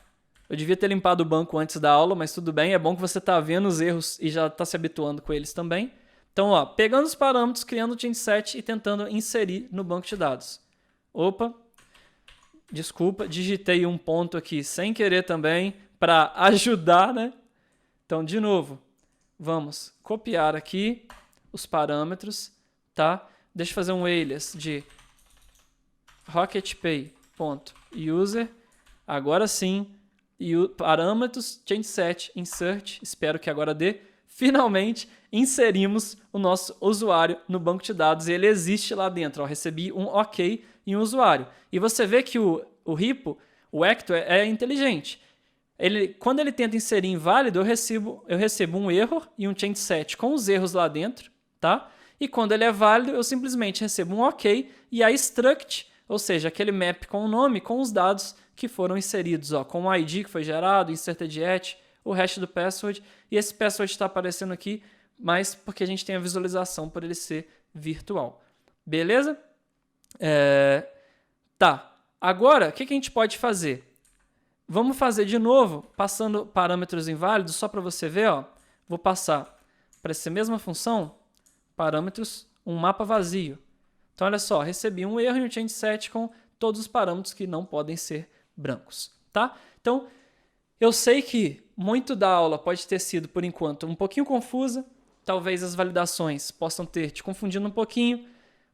Speaker 1: Eu devia ter limpado o banco antes da aula, mas tudo bem. É bom que você está vendo os erros e já está se habituando com eles também. Então, pegando os parâmetros, criando o change7 e tentando inserir no banco de dados. Desculpa, digitei um ponto aqui sem querer também para ajudar, né? Então, de novo, vamos copiar aqui os parâmetros, tá? Deixa eu fazer um alias de rocketpay.user. Agora sim, e o parâmetros change7 insert, espero que agora dê. Finalmente inserimos o nosso usuário no banco de dados e ele existe lá dentro. Recebi um OK e um usuário. E você vê que o repo, o Ecto, é inteligente. Quando ele tenta inserir inválido, eu recebo um erro e um change7 com os erros lá dentro, tá? E quando ele é válido, eu simplesmente recebo um OK e a struct, ou seja, aquele map com o nome, com os dados que foram inseridos, com o ID que foi gerado, inserted@, o hash do password, e esse password está aparecendo aqui, mas porque a gente tem a visualização por ele ser virtual. Beleza? Tá. Agora, o que a gente pode fazer? Vamos fazer de novo, passando parâmetros inválidos, só para você ver. Vou passar para essa mesma função, parâmetros, um mapa vazio. Então, olha só, recebi um erro e um change7 com todos os parâmetros que não podem ser brancos. Tá? Então, eu sei que muito da aula pode ter sido, por enquanto, um pouquinho confusa. Talvez as validações possam ter te confundido um pouquinho,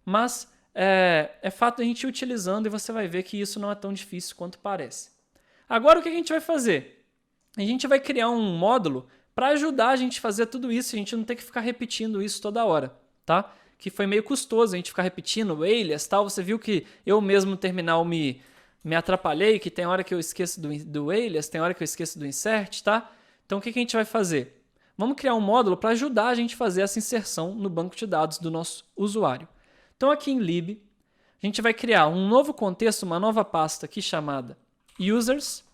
Speaker 1: mas é fato a gente ir utilizando e você vai ver que isso não é tão difícil quanto parece. Agora, o que a gente vai fazer? A gente vai criar um módulo para ajudar a gente a fazer tudo isso, a gente não ter que ficar repetindo isso toda hora, tá? Que foi meio custoso a gente ficar repetindo o alias, tal. Você viu que eu mesmo no terminal me atrapalhei, que tem hora que eu esqueço do alias, tem hora que eu esqueço do insert, tá? Então, o que a gente vai fazer? Vamos criar um módulo para ajudar a gente a fazer essa inserção no banco de dados do nosso usuário. Então, aqui em lib, a gente vai criar um novo contexto, uma nova pasta aqui chamada users.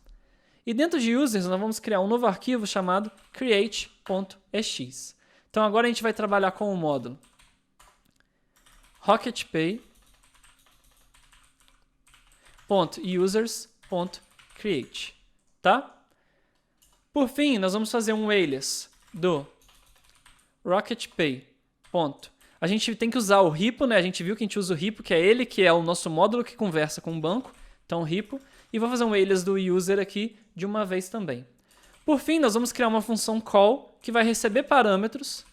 Speaker 1: E dentro de users, nós vamos criar um novo arquivo chamado create.ex. Então, agora a gente vai trabalhar com o módulo rocketpay.users.create, tá? Por fim, nós vamos fazer um alias do rocketpay. A gente tem que usar o repo, né? A gente viu que a gente usa o repo, que é ele que é o nosso módulo que conversa com o banco. Então, repo. E vou fazer um alias do user aqui de uma vez também. Por fim, nós vamos criar uma função call que vai receber parâmetros,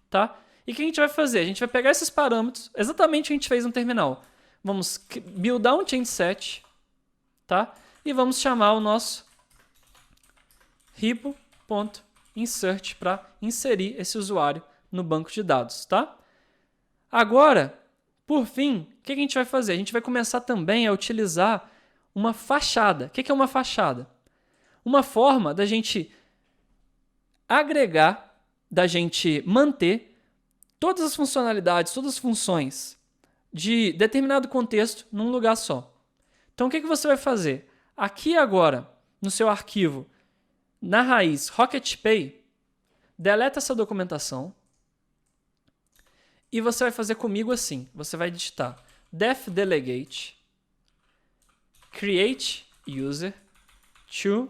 Speaker 1: tá? E o que a gente vai fazer? A gente vai pegar esses parâmetros, exatamente o que a gente fez no terminal. Vamos buildar um change set, tá? E vamos chamar o nosso repo.insert para inserir esse usuário no banco de dados, tá? Agora, por fim, o que a gente vai fazer? A gente vai começar também a utilizar uma fachada. O que é uma fachada? Uma forma da gente agregar, da gente manter todas as funcionalidades, todas as funções de determinado contexto num lugar só. Então, o que você vai fazer? Aqui agora, no seu arquivo, na raiz RocketPay, deleta essa documentação e você vai fazer comigo assim. Você vai digitar def delegate create user to,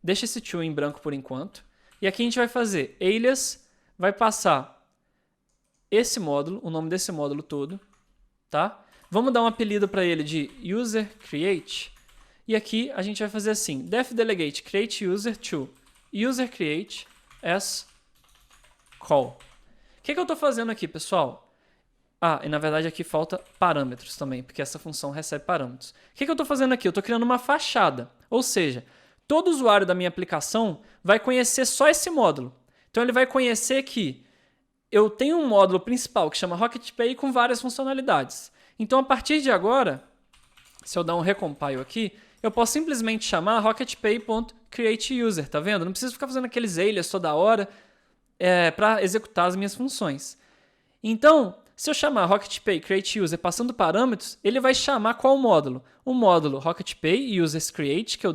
Speaker 1: deixa esse to em branco por enquanto, e aqui a gente vai fazer alias, vai passar esse módulo, o nome desse módulo todo, tá? Vamos dar um apelido para ele de user create. E aqui a gente vai fazer assim, def delegate create user to user create as call. O que eu estou fazendo aqui, pessoal? Ah, e na verdade aqui falta parâmetros também, porque essa função recebe parâmetros. O que eu estou fazendo aqui? Eu estou criando uma fachada, ou seja, todo usuário da minha aplicação vai conhecer só esse módulo. Então ele vai conhecer que eu tenho um módulo principal que chama RocketPay com várias funcionalidades. Então, a partir de agora, se eu dar um recompile aqui, eu posso simplesmente chamar rocketpay.createUser, tá vendo? Não preciso ficar fazendo aqueles alias toda hora para executar as minhas funções. Então, se eu chamar rocketpay.createUser passando parâmetros, ele vai chamar qual módulo? O módulo rocketpay.usersCreate, que eu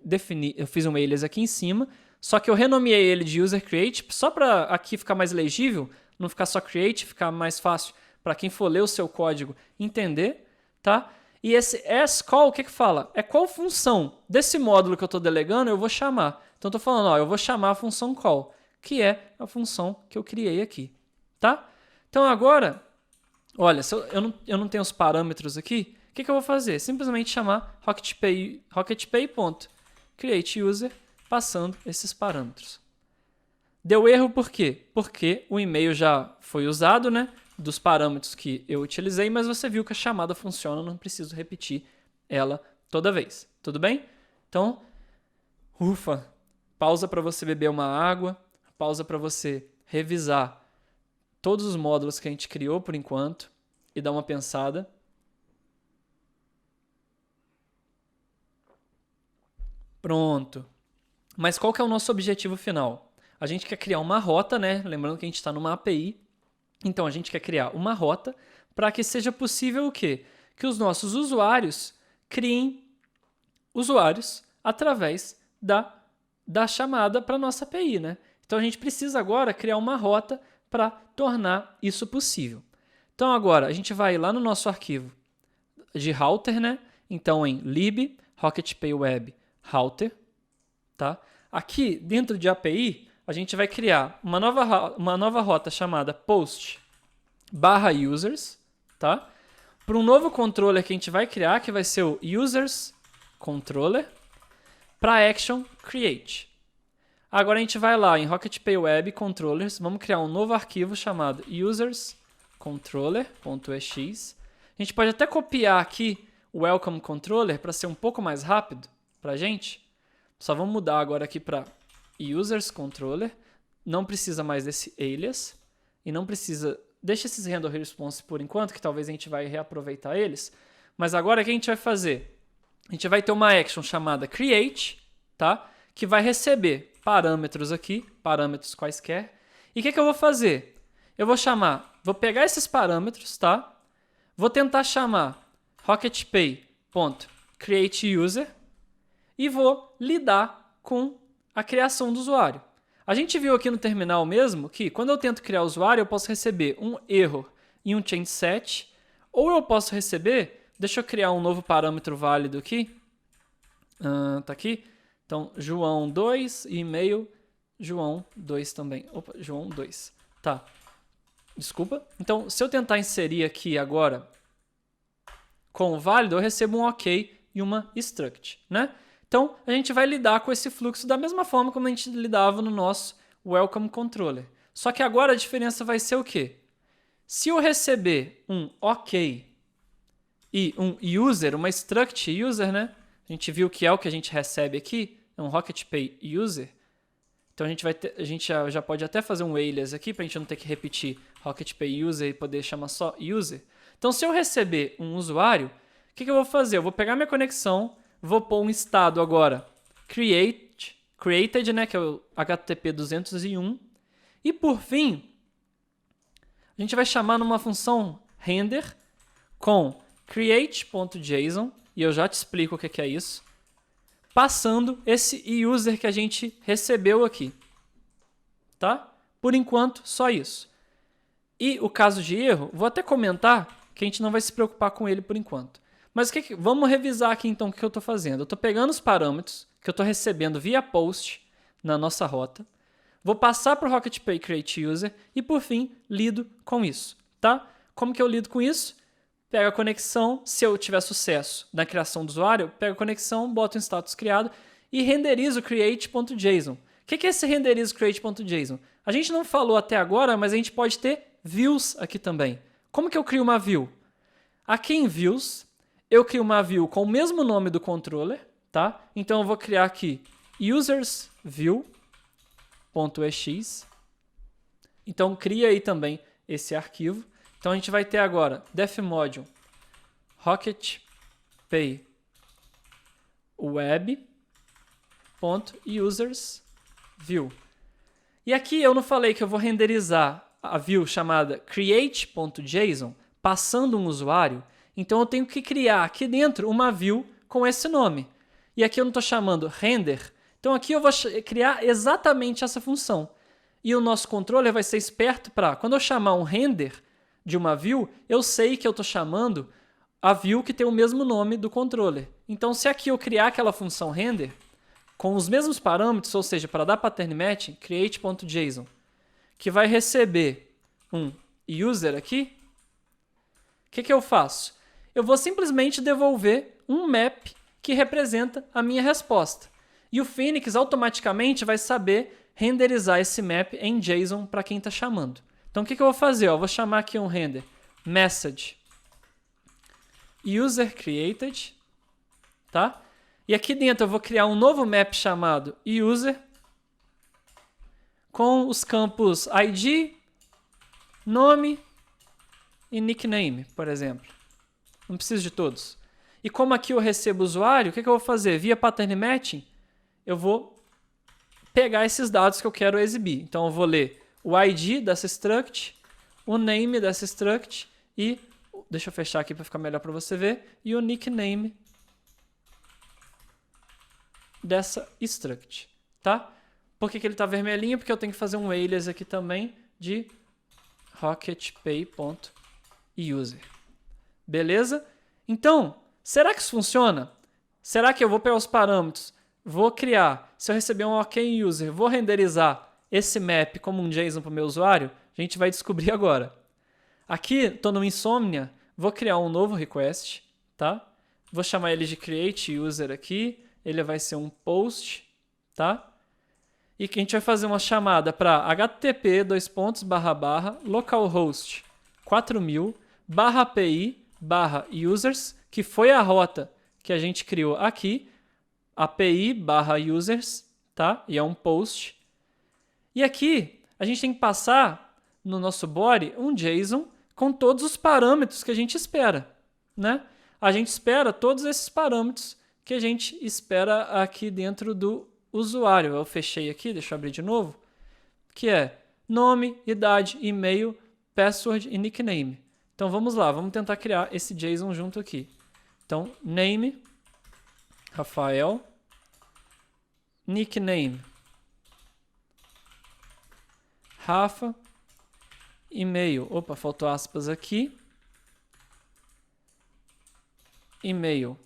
Speaker 1: defini, eu fiz um alias aqui em cima, só que eu renomeei ele de userCreate, só para aqui ficar mais legível, não ficar só create, ficar mais fácil para quem for ler o seu código entender, tá? E esse asCall, o que fala? É qual função desse módulo que eu estou delegando eu vou chamar. Então, eu estou falando, ó, eu vou chamar a função call, que é a função que eu criei aqui, tá? Então, agora, olha, se eu não tenho os parâmetros aqui, o que eu vou fazer? Simplesmente chamar rocketpay.createUser passando esses parâmetros. Deu erro por quê? Porque o e-mail já foi usado, né? Dos parâmetros que eu utilizei, mas você viu que a chamada funciona, não preciso repetir ela toda vez. Tudo bem? Então, ufa, pausa para você beber uma água, pausa para você revisar todos os módulos que a gente criou por enquanto e dar uma pensada. Pronto. Mas qual que é o nosso objetivo final? A gente quer criar uma rota, né? Lembrando que a gente está numa API. Então, a gente quer criar uma rota para que seja possível o quê? Que os nossos usuários criem usuários através da chamada para a nossa API, né? Então, a gente precisa agora criar uma rota para tornar isso possível. Então, agora, a gente vai lá no nosso arquivo de router, né? Então, em lib rocketpay web router, tá? Aqui, dentro de API, a gente vai criar uma nova rota chamada post/users, tá? Para um novo controller que a gente vai criar, que vai ser o users controller, para action create. Agora a gente vai lá em rocketpay web controllers, vamos criar um novo arquivo chamado userscontroller.ex. A gente pode até copiar aqui o welcome controller para ser um pouco mais rápido para a gente. Só vamos mudar agora aqui para usersController. Não precisa mais desse alias. E não precisa... Deixa esses handle response por enquanto, que talvez a gente vai reaproveitar eles. Mas agora o que a gente vai fazer? A gente vai ter uma action chamada create, tá? Que vai receber parâmetros aqui, parâmetros quaisquer. E o que eu vou fazer? Eu vou pegar esses parâmetros, tá? Vou tentar chamar rocketpay.createUser e vou lidar com a criação do usuário. A gente viu aqui no terminal mesmo que quando eu tento criar o usuário, eu posso receber um erro e um change set, ou eu posso receber, deixa eu criar um novo parâmetro válido aqui, tá aqui, então João 2 e e-mail João 2 também, opa, João 2, tá, desculpa. Então, se eu tentar inserir aqui agora com o válido, eu recebo um ok e uma struct, né? Então, a gente vai lidar com esse fluxo da mesma forma como a gente lidava no nosso Welcome Controller. Só que agora a diferença vai ser o quê? Se eu receber um OK e um user, uma struct user, né? A gente viu que é o que a gente recebe aqui, é um RocketPay user. Então a gente já pode até fazer um alias aqui para a gente não ter que repetir RocketPay user e poder chamar só user. Então se eu receber um usuário, o que eu vou fazer? Eu vou pegar minha conexão, vou pôr um estado agora created, né, que é o HTTP 201. E por fim, a gente vai chamar numa função render com create.json, e eu já te explico o que é isso, passando esse user que a gente recebeu aqui. Tá? Por enquanto, só isso. E o caso de erro, vou até comentar que a gente não vai se preocupar com ele por enquanto. Mas vamos revisar aqui então o que eu estou fazendo. Eu estou pegando os parâmetros que eu estou recebendo via post na nossa rota, vou passar para o RocketPay Create User e, por fim, lido com isso. Tá? Como que eu lido com isso? Pego a conexão, se eu tiver sucesso na criação do usuário, pego a conexão, boto um status criado e renderizo create.json. O que é esse renderizo create.json? A gente não falou até agora, mas a gente pode ter views aqui também. Como que eu crio uma view? Aqui em views, eu crio uma view com o mesmo nome do controller, tá? Então eu vou criar aqui usersview.ex. Então cria aí também esse arquivo. Então a gente vai ter agora defmodule RocketPay web.usersView. E aqui eu não falei que eu vou renderizar a view chamada create.json passando um usuário, então eu tenho que criar aqui dentro uma view com esse nome. E aqui eu não estou chamando render, então aqui eu vou criar exatamente essa função. E o nosso controller vai ser esperto para, quando eu chamar um render de uma view, eu sei que eu estou chamando a view que tem o mesmo nome do controller. Então, se aqui eu criar aquela função render, com os mesmos parâmetros, ou seja, para dar pattern matching, create.json, que vai receber um user aqui, o que eu faço? Eu vou simplesmente devolver um map que representa a minha resposta. E o Phoenix automaticamente vai saber renderizar esse map em JSON para quem está chamando. Então, o que eu vou fazer? Eu vou chamar aqui um render message user created, tá? E aqui dentro eu vou criar um novo map chamado user com os campos ID, nome e nickname, por exemplo. Não preciso de todos. E como aqui eu recebo o usuário, o que eu vou fazer? Via pattern matching, eu vou pegar esses dados que eu quero exibir. Então eu vou ler o ID dessa struct, o name dessa struct e, deixa eu fechar aqui para ficar melhor para você ver, e o nickname dessa struct, tá? Por que ele está vermelhinho? Porque eu tenho que fazer um alias aqui também de rocketpay.user. Beleza? Então, será que isso funciona? Será que eu vou pegar os parâmetros, vou criar, se eu receber um OK user, vou renderizar esse map como um JSON para o meu usuário? A gente vai descobrir agora. Aqui, estou no Insomnia, vou criar um novo request, tá? Vou chamar ele de create user aqui, ele vai ser um post, tá? E que a gente vai fazer uma chamada para http://localhost 4000/API/users, que foi a rota que a gente criou aqui, API/users, tá? E é um post. E aqui a gente tem que passar no nosso body um JSON com todos os parâmetros que a gente espera, né? A gente espera todos esses parâmetros que a gente espera aqui dentro do usuário. Eu fechei aqui, deixa eu abrir de novo, que é nome, idade, e-mail, password e nickname. Então vamos lá, vamos tentar criar esse JSON junto aqui. Então, name, Rafael, nickname, Rafa, e-mail, opa, faltou aspas aqui, e-mail,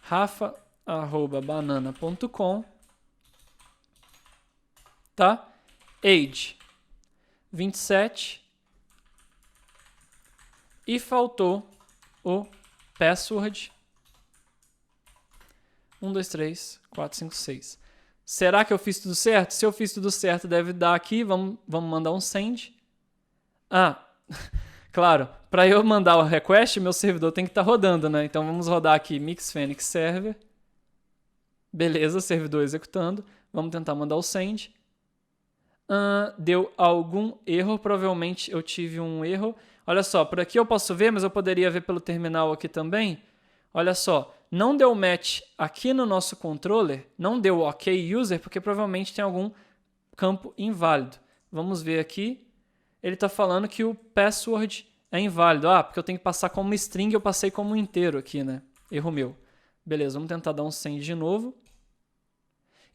Speaker 1: rafa@banana.com, tá? Age, 27, e faltou o password 1, 2, 3, 4, 5, 6. Será que eu fiz tudo certo? Se eu fiz tudo certo, deve dar aqui. Vamos mandar um send. Ah, claro, para eu mandar o request, meu servidor tem que estar rodando, né? Então vamos rodar aqui Mix Phoenix Server. Beleza, servidor executando. Vamos tentar mandar o send. Deu algum erro, provavelmente eu tive um erro. Olha só, por aqui eu posso ver, mas eu poderia ver pelo terminal aqui também. Olha só, não deu match aqui no nosso controller, não deu OK user, porque provavelmente tem algum campo inválido. Vamos ver aqui. Ele está falando que o password é inválido. Porque eu tenho que passar como string, eu passei como inteiro aqui, né? Erro meu. Beleza, vamos tentar dar um send de novo.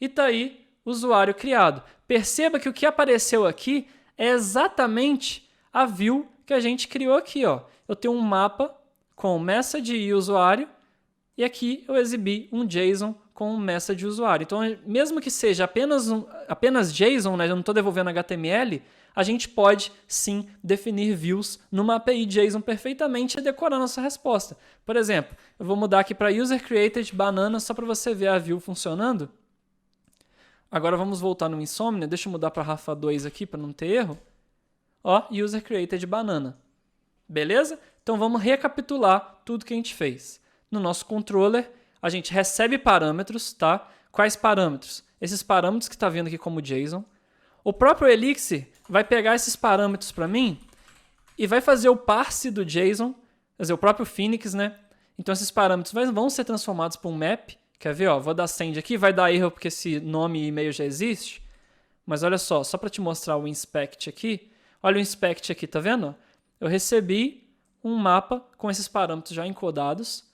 Speaker 1: E tá aí o usuário criado. Perceba que o que apareceu aqui é exatamente a view que a gente criou aqui, ó. Eu tenho um mapa com message e usuário, e aqui eu exibi um JSON com message e usuário. Então, mesmo que seja apenas JSON, né, eu não estou devolvendo HTML, a gente pode sim definir views numa API JSON perfeitamente e decorar nossa resposta. Por exemplo, eu vou mudar aqui para user created banana só para você ver a view funcionando. Agora vamos voltar no Insomnia. Deixa eu mudar para Rafa 2 aqui para não ter erro. Ó, user created banana. Beleza? Então vamos recapitular tudo que a gente fez. No nosso controller, a gente recebe parâmetros, tá? Quais parâmetros? Esses parâmetros que está vendo aqui como JSON. O próprio Elixir vai pegar esses parâmetros para mim e vai fazer o parse do JSON, quer dizer, o próprio Phoenix, né? Então esses parâmetros vão ser transformados para um map. Quer ver? Ó, vou dar send aqui, vai dar erro porque esse nome e e-mail já existe. Mas olha só para te mostrar o inspect aqui. Olha o inspect aqui, tá vendo? Eu recebi um mapa com esses parâmetros já encodados.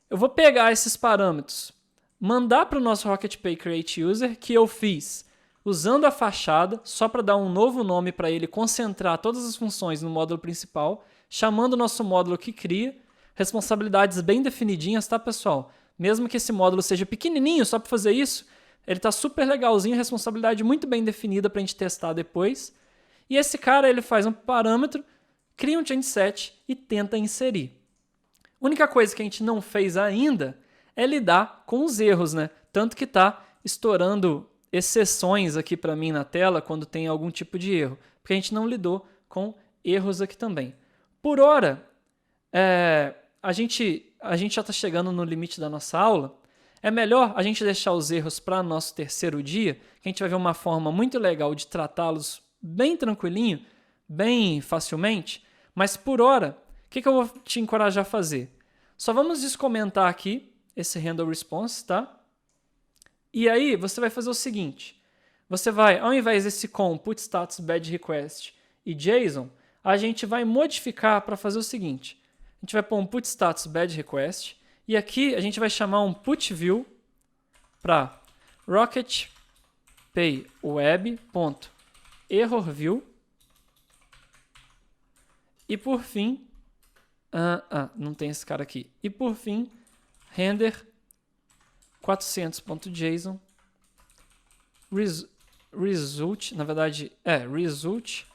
Speaker 1: Eu vou pegar esses parâmetros, mandar para o nosso RocketPay Create User, que eu fiz usando a fachada, só para dar um novo nome para ele concentrar todas as funções no módulo principal, chamando o nosso módulo que cria, responsabilidades bem definidinhas, tá, pessoal? Mesmo que esse módulo seja pequenininho, só para fazer isso, ele está super legalzinho, responsabilidade muito bem definida para a gente testar depois. E esse cara, ele faz um parâmetro, cria um change set e tenta inserir. A única coisa que a gente não fez ainda é lidar com os erros, né? Tanto que está estourando exceções aqui para mim na tela quando tem algum tipo de erro, porque a gente não lidou com erros aqui também. Por hora, a gente já está chegando no limite da nossa aula. É melhor a gente deixar os erros para nosso terceiro dia, que a gente vai ver uma forma muito legal de tratá-los bem tranquilinho, bem facilmente. Mas por hora, o que eu vou te encorajar a fazer? Só vamos descomentar aqui esse handle response, tá? E aí você vai fazer o seguinte. Você vai, ao invés desse com put status bad request e JSON, a gente vai modificar para fazer o seguinte. A gente vai pôr um put status bad request e aqui a gente vai chamar um put view para rocketpayweb.errorview e por fim, não tem esse cara aqui. E por fim, render 400.json result, na verdade result.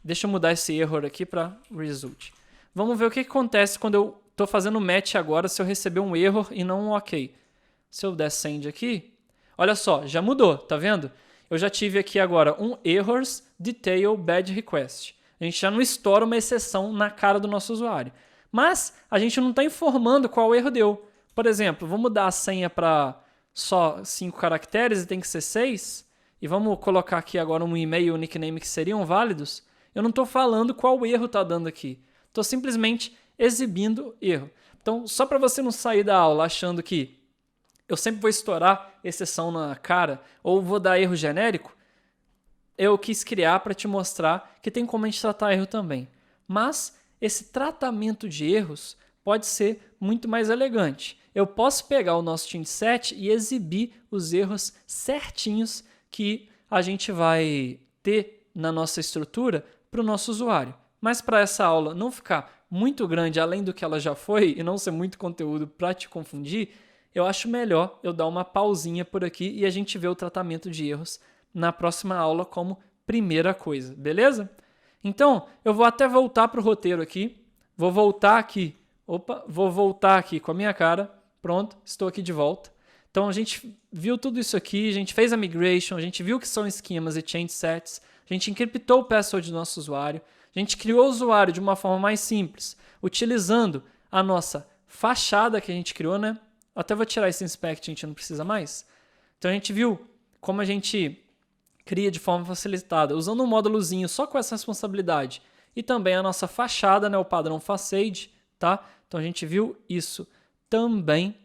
Speaker 1: Deixa eu mudar esse error aqui para result. Vamos ver o que acontece quando eu estou fazendo match agora, se eu receber um error e não um OK. Se eu der send aqui, olha só, já mudou, tá vendo? Eu já tive aqui agora um errors detail bad request. A gente já não estoura uma exceção na cara do nosso usuário. Mas a gente não está informando qual erro deu. Por exemplo, vou mudar a senha para só 5 caracteres e tem que ser 6. E vamos colocar aqui agora um e-mail e um nickname que seriam válidos. Eu não estou falando qual erro está dando aqui. Estou simplesmente exibindo erro. Então, só para você não sair da aula achando que eu sempre vou estourar exceção na cara ou vou dar erro genérico, eu quis criar para te mostrar que tem como a gente tratar erro também. Mas esse tratamento de erros pode ser muito mais elegante. Eu posso pegar o nosso change set e exibir os erros certinhos que a gente vai ter na nossa estrutura para o nosso usuário. Mas para essa aula não ficar muito grande além do que ela já foi e não ser muito conteúdo para te confundir, eu acho melhor eu dar uma pausinha por aqui e a gente vê o tratamento de erros na próxima aula como primeira coisa, beleza? Então, eu vou até voltar para o roteiro aqui, vou voltar aqui com a minha cara, pronto, estou aqui de volta. Então a gente viu tudo isso aqui, a gente fez a migration, a gente viu o que são esquemas e change sets, a gente encriptou o password do nosso usuário, a gente criou o usuário de uma forma mais simples, utilizando a nossa fachada que a gente criou, né? Até vou tirar esse inspect, a gente não precisa mais. Então a gente viu como a gente cria de forma facilitada, usando um módulozinho só com essa responsabilidade. E também a nossa fachada, né? O padrão facade, tá? Então a gente viu isso também.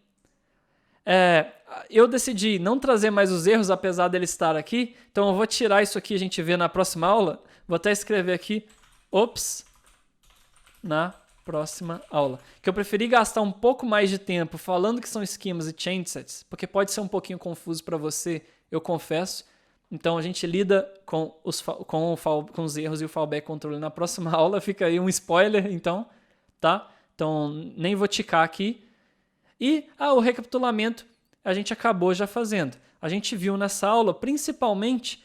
Speaker 1: Eu decidi não trazer mais os erros, apesar dele estar aqui. Então eu vou tirar isso aqui, a gente vê na próxima aula. Vou até escrever aqui, ops, na próxima aula. Que eu preferi gastar um pouco mais de tempo falando que são esquemas e change sets, porque pode ser um pouquinho confuso para você, eu confesso. Então a gente lida com os erros e o fallback control na próxima aula. Fica aí um spoiler, então, tá? Então nem vou ticar aqui. E o recapitulamento a gente acabou já fazendo. A gente viu nessa aula, principalmente,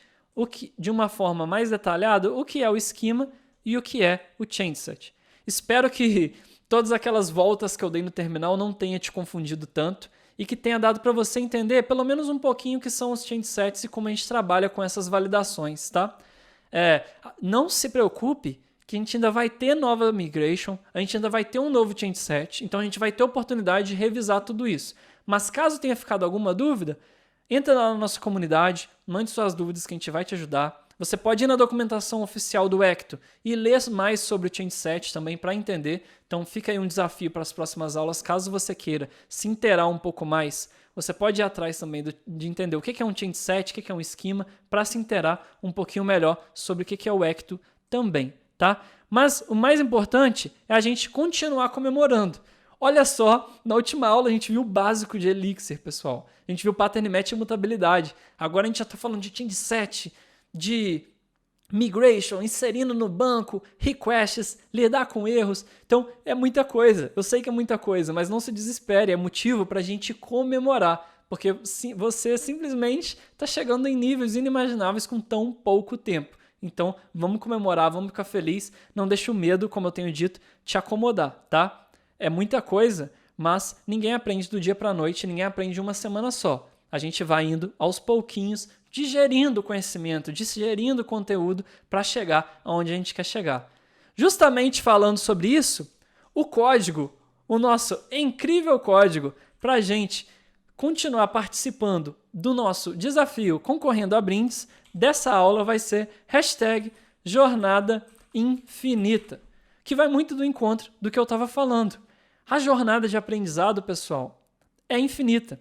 Speaker 1: de uma forma mais detalhada, o que é o esquema e o que é o change set. Espero que todas aquelas voltas que eu dei no terminal não tenha te confundido tanto e que tenha dado para você entender pelo menos um pouquinho o que são os change sets e como a gente trabalha com essas validações, tá? Não se preocupe que a gente ainda vai ter nova migration, a gente ainda vai ter um novo change set, então a gente vai ter oportunidade de revisar tudo isso. Mas caso tenha ficado alguma dúvida, entra lá na nossa comunidade, mande suas dúvidas que a gente vai te ajudar. Você pode ir na documentação oficial do Ecto e ler mais sobre o change set também para entender. Então fica aí um desafio para as próximas aulas, caso você queira se inteirar um pouco mais. Você pode ir atrás também de entender o que é um change set, o que é um esquema, para se inteirar um pouquinho melhor sobre o que é o Ecto também. Tá? Mas o mais importante é a gente continuar comemorando. Olha só, na última aula a gente viu o básico de Elixir, pessoal. A gente viu pattern match e mutabilidade. Agora a gente já está falando de change set, de migration, inserindo no banco, requests, lidar com erros. Então é muita coisa. Eu sei que é muita coisa, mas não se desespere. É motivo para a gente comemorar. Porque você simplesmente está chegando em níveis inimagináveis com tão pouco tempo. Então, vamos comemorar, vamos ficar felizes. Não deixe o medo, como eu tenho dito, te acomodar, tá? É muita coisa, mas ninguém aprende do dia para a noite, ninguém aprende de uma semana só. A gente vai indo aos pouquinhos, digerindo o conhecimento, digerindo o conteúdo para chegar aonde a gente quer chegar. Justamente falando sobre isso, o código, o nosso incrível código para a gente continuar participando do nosso desafio concorrendo a brindes, dessa aula vai ser #jornada-infinita, que vai muito do encontro do que eu estava falando. A jornada de aprendizado, pessoal, é infinita.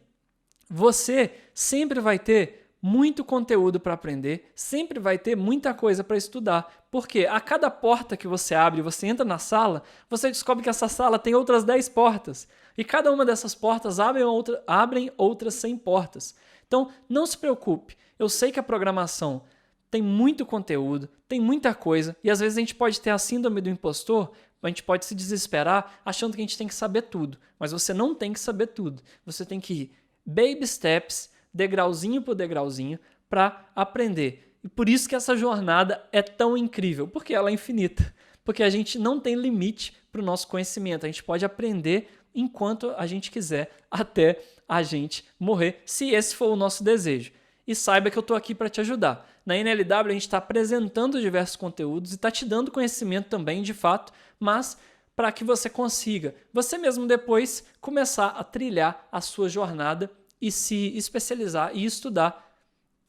Speaker 1: Você sempre vai ter muito conteúdo para aprender, sempre vai ter muita coisa para estudar, porque a cada porta que você abre, você entra na sala, você descobre que essa sala tem outras 10 portas, e cada uma dessas portas abrem outras 100 portas. Então, não se preocupe. Eu sei que a programação tem muito conteúdo, tem muita coisa, e às vezes a gente pode ter a síndrome do impostor, a gente pode se desesperar achando que a gente tem que saber tudo, mas você não tem que saber tudo. Você tem que ir baby steps, degrauzinho por degrauzinho, para aprender. E por isso que essa jornada é tão incrível, porque ela é infinita, porque a gente não tem limite para o nosso conhecimento, a gente pode aprender enquanto a gente quiser, até a gente morrer, se esse for o nosso desejo. E saiba que eu estou aqui para te ajudar. Na NLW a gente está apresentando diversos conteúdos e está te dando conhecimento também, de fato, mas para que você consiga, você mesmo depois, começar a trilhar a sua jornada e se especializar e estudar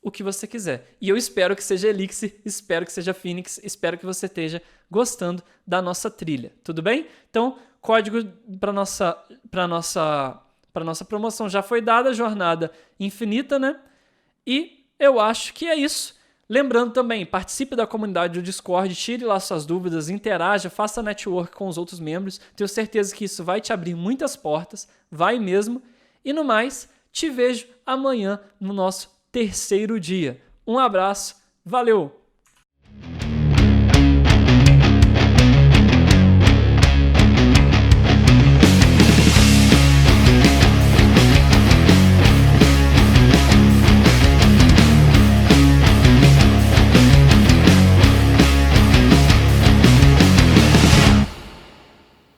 Speaker 1: o que você quiser. E eu espero que seja Elixir, espero que seja Phoenix, espero que você esteja gostando da nossa trilha. Tudo bem? Então, código para nossa promoção já foi dada, jornada infinita, né? E eu acho que é isso. Lembrando também, participe da comunidade do Discord, tire lá suas dúvidas, interaja, faça network com os outros membros. Tenho certeza que isso vai te abrir muitas portas, vai mesmo. E no mais, te vejo amanhã no nosso terceiro dia. Um abraço, valeu!